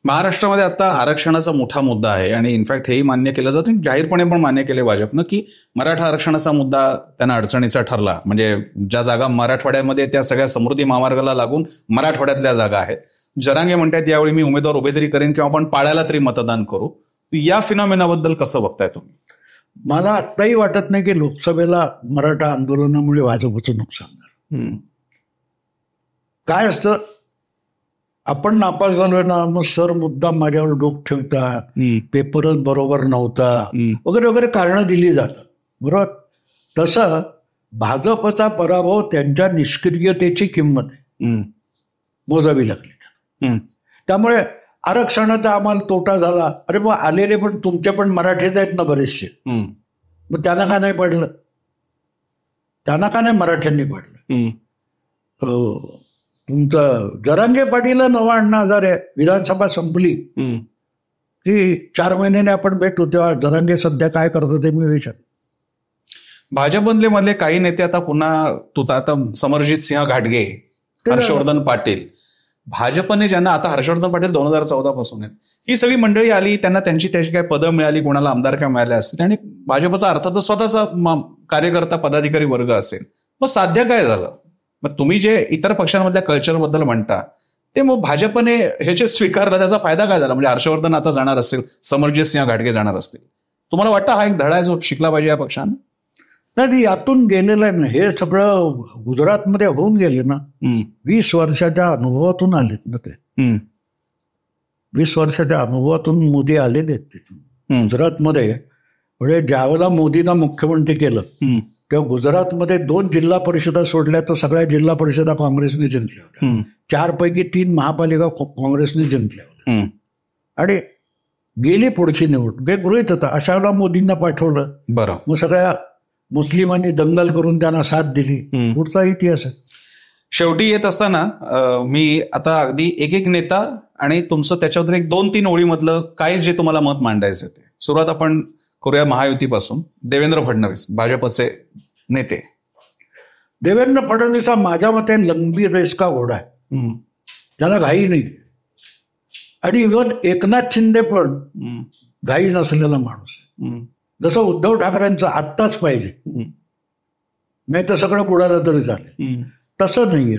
Speaker 1: महाराष्ट्रामध्ये आता आरक्षणाचा मोठा मुद्दा आहे आणि इनफॅक्ट हेही मान्य केलं जातं, जाहीरपणे पण मान्य केले भाजपनं, की मराठा आरक्षणाचा मुद्दा त्यांना अडचणीचा ठरला. म्हणजे ज्या जागा मराठवाड्यामध्ये त्या सगळ्या समृद्धी महामार्गाला लागून मराठवाड्यातल्या जागा आहेत. जरांगे म्हणतात यावेळी मी उमेदवार उभे तरी करेन किंवा आपण पाड्याला तरी मतदान करू. या फिनॉमिनाबद्दल कसं बघताय तुम्ही?
Speaker 2: मला आत्ताही वाटत नाही की लोकसभेला मराठा आंदोलनामुळे भाजपचं नुकसान झालं. काय असतं, आपण नापास झालोय ना, मग सर मुद्दाम माझ्यावर डोक ठेवतात, पेपरच बरोबर नव्हता वगैरे वगैरे कारणं दिली जातात, बरोबर. तसं भाजपचा पराभव त्यांच्या निष्क्रियतेची किंमत आहे, मोजावी लागली. त्यामुळे आरक्षणाचा आम्हाला तोटा झाला. अरे मग आलेले पण तुमचे पण मराठीच आहेत ना बरेचसे, मग त्यांना का नाही पडलं? त्यांना का नाही मराठ्यांनी पडलं? तुमचं जरांगे पाटील 99,000 आहे. विधानसभा संपली की 4 महिन्याने आपण भेटू, तेव्हा जरांगे सध्या काय करतो ते मी विचार.
Speaker 1: भाजपमधले मधले काही नेते आता पुन्हा आता समरजित सिंह घाटगे, हर्षवर्धन पाटील, भाजपने ज्यांना आता हर्षवर्धन पाटील 2014 पासून आहेत, ही सगळी मंडळी आली, त्यांना त्यांची काय पदं मिळाली, कोणाला आमदार काय मिळाले असतील, आणि भाजपचा अर्थातच स्वतःचा कार्यकर्ता पदाधिकारी वर्ग असेल. मग साध्य काय झालं? मग तुम्ही जे इतर पक्षांमधल्या कल्चरबद्दल म्हणता ते मग भाजपने ह्याचे स्वीकारलं, त्याचा फायदा काय झाला? म्हणजे हर्षवर्धन आता जाणार असतील, समरजित सिंह घाटगे जाणार असतील, तुम्हाला वाटतं हा एक धडा आहे जो शिकला पाहिजे या पक्षानं?
Speaker 2: नाही, यातून गेलेलं आहे ना. हे सगळं गुजरातमध्ये होऊन गेले ना. 20 वर्षाच्या अनुभवातून आलेत ना ते. 20 वर्षाच्या अनुभवातून मोदी आलेले आहेत तिथून गुजरातमध्ये. म्हणजे ज्यावेळेला मोदींना मुख्यमंत्री केलं तेव्हा गुजरातमध्ये 2 जिल्हा परिषदा सोडल्या तर सगळ्या जिल्हा परिषदा काँग्रेसने जिंकल्या होत्या. 4 पैकी 3 महापालिका काँग्रेसने जिंकल्या होत्या. आणि गेली पुढची निवडणूक गृहीत होता. अशा वेळेला मोदींना पाठवलं.
Speaker 1: बरं.
Speaker 2: मग सगळ्या मुस्लिमांनी दंगल करून त्यांना साथ दिली. पुढचा इतिहास आहे.
Speaker 1: शेवटी येत असताना मी आता अगदी एक नेता आणि तुमचं त्याच्यावर 1-2-3 ओळीमधलं काय जे तुम्हाला मत मांडायचं ते. सुरुवात आपण करूया महायुतीपासून. देवेंद्र फडणवीस भाजपचे नेते.
Speaker 2: देवेंद्र फडणवीस हा माझ्या मते लंबी रेस का घोडा आहे. त्याला घाई नाही. आणि इव्हन एकनाथ शिंदे पण घाई नसलेला माणूस आहे. जसं उद्धव ठाकरेंचं आत्ताच पाहिजे, नाही तर सगळं बुडालं तरी चालेल, तसं नाहीये.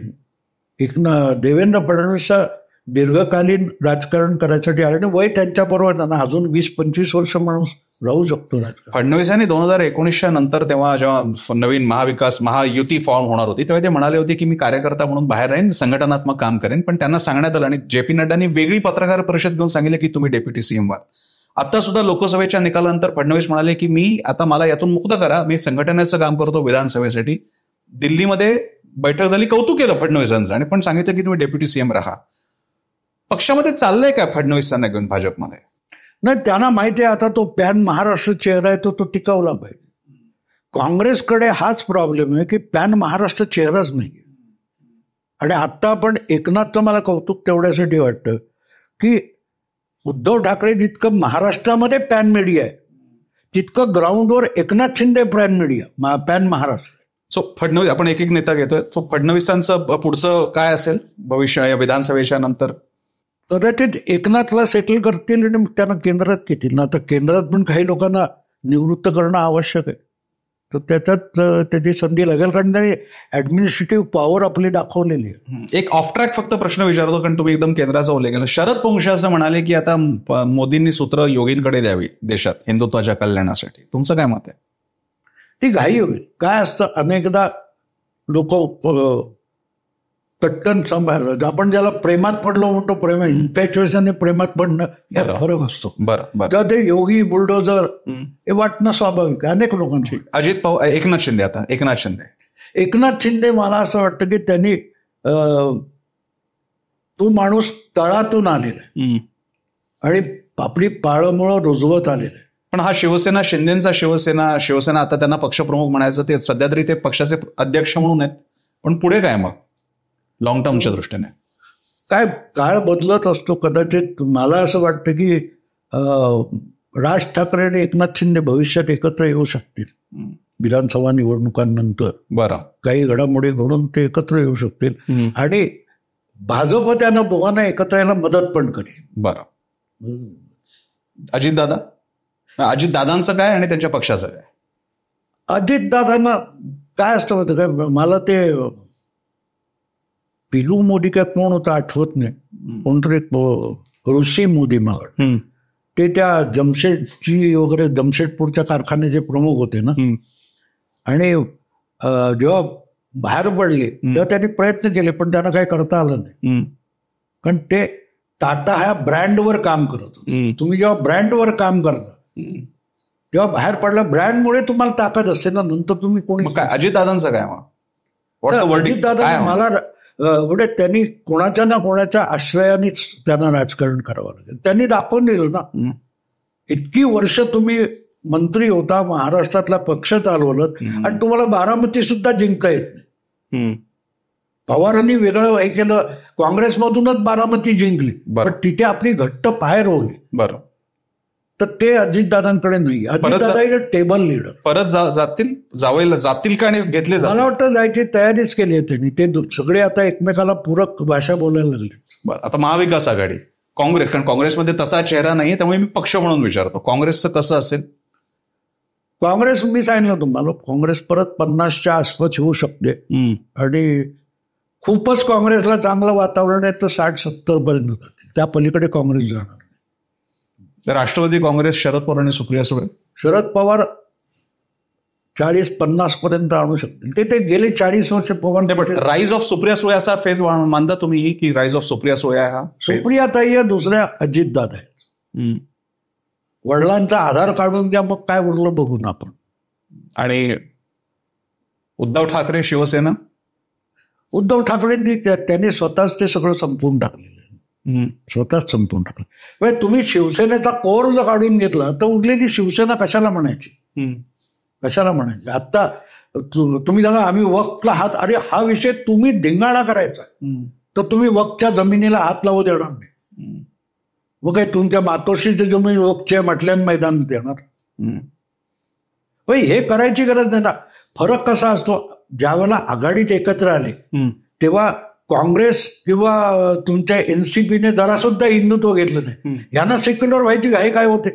Speaker 2: देवेंद्र फडणवीसचा दीर्घकालीन राजकारण करायसाठी आणि वय त्यांच्याबरोबर त्यांना अजून 20-25 वर्ष माणूस राहू शकतो राजकारण.
Speaker 1: फडणवीसांनी 2019 नंतर तेव्हा जेव्हा नवीन महायुती फॉर्म होणार होती तेव्हा ते म्हणाले होते की मी कार्यकर्ता म्हणून बाहेर राहीन, संघटनात्मक काम करेन. पण त्यांना सांगण्यात आलं आणि जे.पी. नड्डांनी वेगळी पत्रकार परिषद घेऊन सांगितलं की तुम्ही डेप्युटी सीएम व्हा. आता सुद्धा लोकसभेच्या निकालानंतर फडणवीस म्हणाले की मी आता मला यातून मुक्त करा, मी संघटनेचं काम करतो विधानसभेसाठी. दिल्लीमध्ये बैठक झाली, कौतुक केलं फडणवीसांचं, आणि पण सांगितलं की तुम्ही डेप्युटी सीएम राहा. पक्षामध्ये चाललंय काय फडणवीसांना घेऊन भाजपमध्ये?
Speaker 2: नाही, त्यांना माहिती आहे आता तो पॅन महाराष्ट्र चेहरा आहे तो टिकवला पाहिजे. काँग्रेसकडे हाच प्रॉब्लेम आहे की पॅन महाराष्ट्र चेहराच नाही. आणि आता आपण एकनाथचं मला कौतुक तेवढ्यासाठी वाटतं की उद्धव ठाकरे जितकं महाराष्ट्रामध्ये पॅन मीडिया आहे तितकं ग्राउंडवर Eknath Shinde pan media pan Maharashtra.
Speaker 1: So Fadnavis, आपण एक नेता घेतोय, सो फडणवीसांचं पुढचं काय असेल भविष्य या विधानसभेच्या नंतर?
Speaker 2: कदाचित एकनाथला सेटल करतील आणि त्यांना केंद्रात घेतील ना. तर केंद्रात पण काही लोकांना निवृत्त करणं आवश्यक आहे. तर त्याच्यात त्याची संधी लागेल, कारण त्यांनी ऍडमिनिस्ट्रेटिव्ह पॉवर आपली दाखवलेली आहे.
Speaker 1: एक ऑफ ट्रॅक फक्त प्रश्न विचारतो, कारण तुम्ही एकदम केंद्राचा उल्लेख केला. शरद पवार असं म्हणाले की आता मोदींनी सूत्र योगींकडे द्यावी देशात हिंदुत्वाच्या कल्याणासाठी. तुमचं काय मत आहे?
Speaker 2: ती घाई होईल. काय असतं, अनेकदा लोक पटकन सांभाळलं. आपण ज्याला प्रेमात पडलो म्हणतो, इन्फॅच्युएशन प्रेमात पडणं यात फरक असतो.
Speaker 1: बरं.
Speaker 2: ते योगी बुलडोझर हे वाटणं स्वाभाविक आहे अनेक लोकांची.
Speaker 1: अजित पवार, एकनाथ शिंदे
Speaker 2: मला असं वाटतं की त्यांनी तो माणूस तळातून आलेला आहे आणि आपली पाळंमुळं रुजवत आलेलं आहे.
Speaker 1: पण हा शिंदेचा शिवसेना आता त्यांना पक्षप्रमुख म्हणायचं, ते सध्या तरी ते पक्षाचे अध्यक्ष म्हणून आहेत. पण पुढे काय मग लॉंग टर्मच्या दृष्टीने?
Speaker 2: काय, काळ बदलत असतो. कदाचित मला असं वाटतं की राज ठाकरे आणि एकनाथ शिंदे भविष्यात एकत्र येऊ शकतील विधानसभा निवडणुकांनंतर.
Speaker 1: बरं. काही
Speaker 2: घडामोडी घडून ते एकत्र येऊ शकतील आणि भाजप त्यांना दोघांना एकत्र यायला मदत पण करेल.
Speaker 1: बरं. अजितदादांचं काय आणि त्यांच्या पक्षाचं काय?
Speaker 2: अजितदादांना काय असतं होतं काय, मला ते पिलू मोदी काय कोण होतं आठवत नाही, कोणतरी ऋषी मोदी मला ते त्या जमशेदची वगैरे जमशेदपूरच्या कारखान्याचे प्रमुख होते ना. आणि जेव्हा बाहेर पडले तेव्हा त्यांनी प्रयत्न केले पण त्यांना काही करता आलं नाही. कारण ते टाटा ह्या ब्रँडवर काम करत होते. तुम्ही जेव्हा ब्रँडवर काम करता तेव्हा बाहेर पडला, ब्रँडमुळे तुम्हाला ताकद असते ना, नंतर तुम्ही कोणी.
Speaker 1: अजितदादांचं काय मग?
Speaker 2: अजितदादा मला म्हणजे त्यांनी कोणाच्या ना कोणाच्या आश्रयानेच त्यांना राजकारण करावं लागेल. त्यांनी दाखवून दिलं ना, इतकी वर्ष तुम्ही मंत्री होता, महाराष्ट्रातला पक्ष चालवलं आणि तुम्हाला बारामती सुद्धा जिंकता येत नाही. पवारांनी वेगळं हे केलं, काँग्रेसमधूनच बारामती जिंकली, पण तिथे आपली घट्ट पाय रोवली.
Speaker 1: बरं.
Speaker 2: तर ते अजितदादांकडे नाही. Ajitdada table leader.
Speaker 1: परत जातील का आणि घेतले जातील?
Speaker 2: मला वाटतं जायची तयारीच केली आहे त्यांनी. ते सगळे आता एकमेकाला पूरक भाषा बोलायला लागले.
Speaker 1: बरं, आता महाविकास आघाडी, काँग्रेस, कारण काँग्रेसमध्ये तसा चेहरा नाहीये, त्यामुळे मी पक्ष म्हणून विचारतो, काँग्रेसचं कसं असेल?
Speaker 2: काँग्रेस, मी सांगितलं तुम्हाला, काँग्रेस परत 50च्या आसपास होऊ शकते. आणि खूपच काँग्रेसला चांगलं वातावरण आहे तर 60-70 पर्यंत जाते. त्या पलीकडे काँग्रेस जाणार.
Speaker 1: राष्ट्रवादी काँग्रेस, शरद पवार आणि सुप्रिया सुळे?
Speaker 2: शरद पवार 40-50 पर्यंत आणू शकतील. ते गेले 40 वर्ष पवार.
Speaker 1: राईज ऑफ सुप्रिया सुळे असा फेज मानता तुम्ही की राईज ऑफ सुप्रिया सुळे हा?
Speaker 2: सुप्रिया ताई आहे, दुसऱ्या अजितदादा आहेत. वडिलांचा आधार काढून द्या, मग काय उरलं बघून आपण.
Speaker 1: आणि उद्धव ठाकरे, शिवसेना?
Speaker 2: उद्धव ठाकरेंनी त्यांनी स्वतःच ते सगळं संपवून टाकलेलं आहे. स्वतःच संपवून टाकलं. म्हणजे तुम्ही शिवसेनेचा कोर जर काढून घेतला तर उरलेली शिवसेना कशाला म्हणायची? कशाला म्हणायची? आता तुम्ही सांगा आम्ही वक्फला हात, अरे हा विषय तुम्ही धिंगाणा करायचा तर तुम्ही वक्फच्या जमिनीला हात लावू देणार नाही. मग काय तुमच्या मातोश्रीची जमीन वक्फच्या म्हटल्यान मैदानात देणार? हे करायची गरज नाही ना. फरक कसा असतो, ज्यावेळेला आघाडीत एकत्र आले तेव्हा काँग्रेस किंवा तुमच्या एनसीपीने जरा सुद्धा हिंदुत्व घेतलं नाही. यांना सेक्युलर व्हायची घाई काय होते?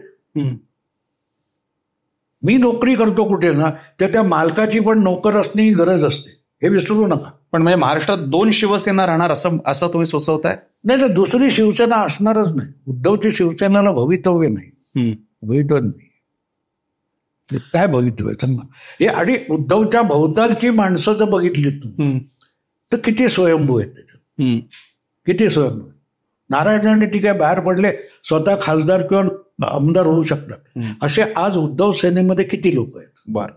Speaker 2: मी नोकरी करतो कुठे ना, तर त्या मालकाची पण नोकर असण्याची गरज असते, हे विसरू नका.
Speaker 1: पण म्हणजे महाराष्ट्रात 2 शिवसेना राहणार असं तुम्ही सुचवताय?
Speaker 2: नाही, दुसरी शिवसेना असणारच नाही. उद्धवची शिवसेनेला भवितव्य नाही. भवितव्य नाही. काय भवितव्य सांगा हे? आणि उद्धवच्या भोवतालची माणसं जर बघितली तुम्ही तर किती स्वयंभू आहेत त्याच्यात, किती स्वयंभू. नारायण राणे ठीक आहे, बाहेर पडले, स्वतः खासदार किंवा आमदार होऊ शकतात. असे आज उद्धव सेनेमध्ये किती लोक आहेत
Speaker 1: बरं,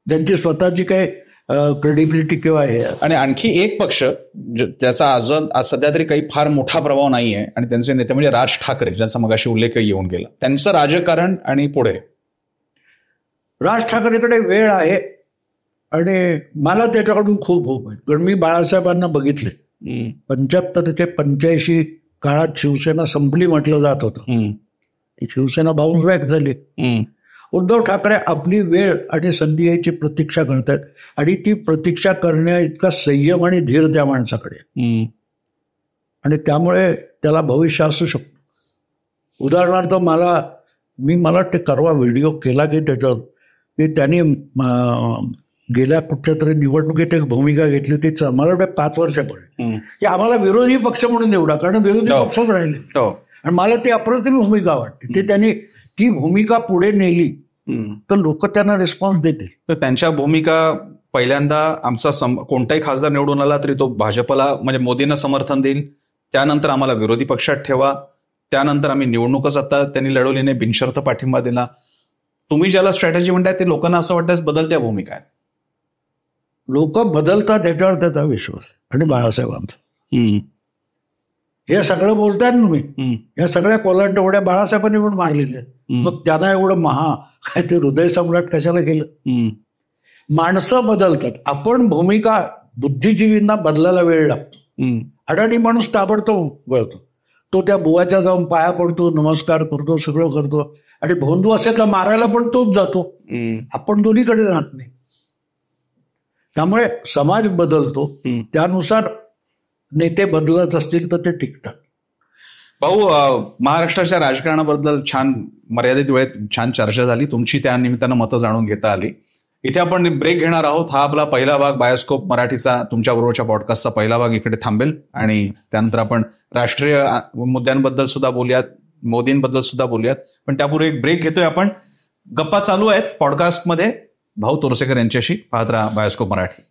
Speaker 2: ज्यांची स्वतःची काय क्रेडिबिलिटी किंवा हे.
Speaker 1: आणि आणखी एक पक्ष ज्याचा अजून आज सध्या तरी काही फार मोठा प्रभाव नाही आहे आणि त्यांचे नेते म्हणजे राज ठाकरे, ज्यांचा मगाशी उल्लेख येऊन गेला. त्यांचं राजकारण आणि पुढे
Speaker 2: राज ठाकरेकडे वेळ आहे आणि मला त्याच्याकडून खूप होप आहे. कारण मी बाळासाहेबांना बघितले. 75 ते 85 काळात शिवसेना संपली म्हटलं जात होतं. ती शिवसेना बाउन्स बॅक झाली. उद्धव ठाकरे आपली वेळ आणि संधी याची प्रतीक्षा करतात आणि ती प्रतीक्षा करण्या इतका संयम आणि धीर त्या माणसाकडे, आणि त्यामुळे त्याला भविष्य असू शकतो. उदाहरणार्थ मला ते करवा व्हिडिओ केला की त्याच्यावर की त्यांनी गेल्या कुठच्या तरी निवडणुकीत एक भूमिका घेतली होती, मला वाटतं 5 वर्षापूर्वी, की आम्हाला विरोधी पक्ष म्हणून निवडा, कारण विरोधी पक्षच राहिले. आणि मला ती अप्रतिम भूमिका वाटते. ते त्यांनी ती भूमिका पुढे नेली तर लोक त्यांना रिस्पॉन्स देतील.
Speaker 1: तर त्यांच्या भूमिका पहिल्यांदा आमचा कोणताही खासदार निवडून आला तरी तो भाजपला म्हणजे मोदींना समर्थन देईल, त्यानंतर आम्हाला विरोधी पक्षात ठेवा, त्यानंतर आम्ही निवडणूकच आता त्यांनी लढवली नाही, बिनशर्त पाठिंबा दिला. तुम्ही ज्याला स्ट्रॅटेजी म्हणताय ते लोकांना असं वाटतं बदलत्या भूमिका आहेत.
Speaker 2: लोक बदलतात त्याच्यावर त्याचा विश्वास आहे. आणि बाळासाहेबांचा हे सगळं बोलताय ना तुम्ही, या सगळ्या कोलांटवड्या बाळासाहेबांनी पण मारलेल्या आहेत. मग त्यांना एवढं काय ते हृदय सम्राट कशाला केलं? माणसं बदलतात. आपण भूमिका बुद्धिजीवींना बदलायला वेळ लागतो. अडाणी माणूस ताबडतोब वळतो. तो त्या बुवाच्या जाऊन पाया पडतो, नमस्कार करतो, सगळं करतो, आणि भोंदू असेल तर मारायला पण तोच जातो. आपण दोन्हीकडे जात नाही. त्यामुळे समाज बदलतो, त्यानुसार नेते बदलत असतील तर ते टिकतात.
Speaker 1: भाऊ, महाराष्ट्राच्या राजकारणाबद्दल छान मर्यादित वेळेत छान चर्चा झाली. तुमची त्या निमित्तानं मतं जाणून घेता आली. इथे आपण ब्रेक घेणार आहोत. हा आपला पहिला भाग बायोस्कोप मराठीचा, तुमच्याबरोबरच्या पॉडकास्टचा पहिला भाग इकडे थांबेल आणि त्यानंतर आपण राष्ट्रीय मुद्द्यांबद्दल सुद्धा बोलूयात, मोदींबद्दल सुद्धा बोलूयात. पण त्यापूर्वी एक ब्रेक घेतोय आपण. गप्पा चालू आहेत पॉडकास्टमध्ये भाऊ तोरसेकर यांच्याशी. पाहत राहा बायोस्कोप मराठी.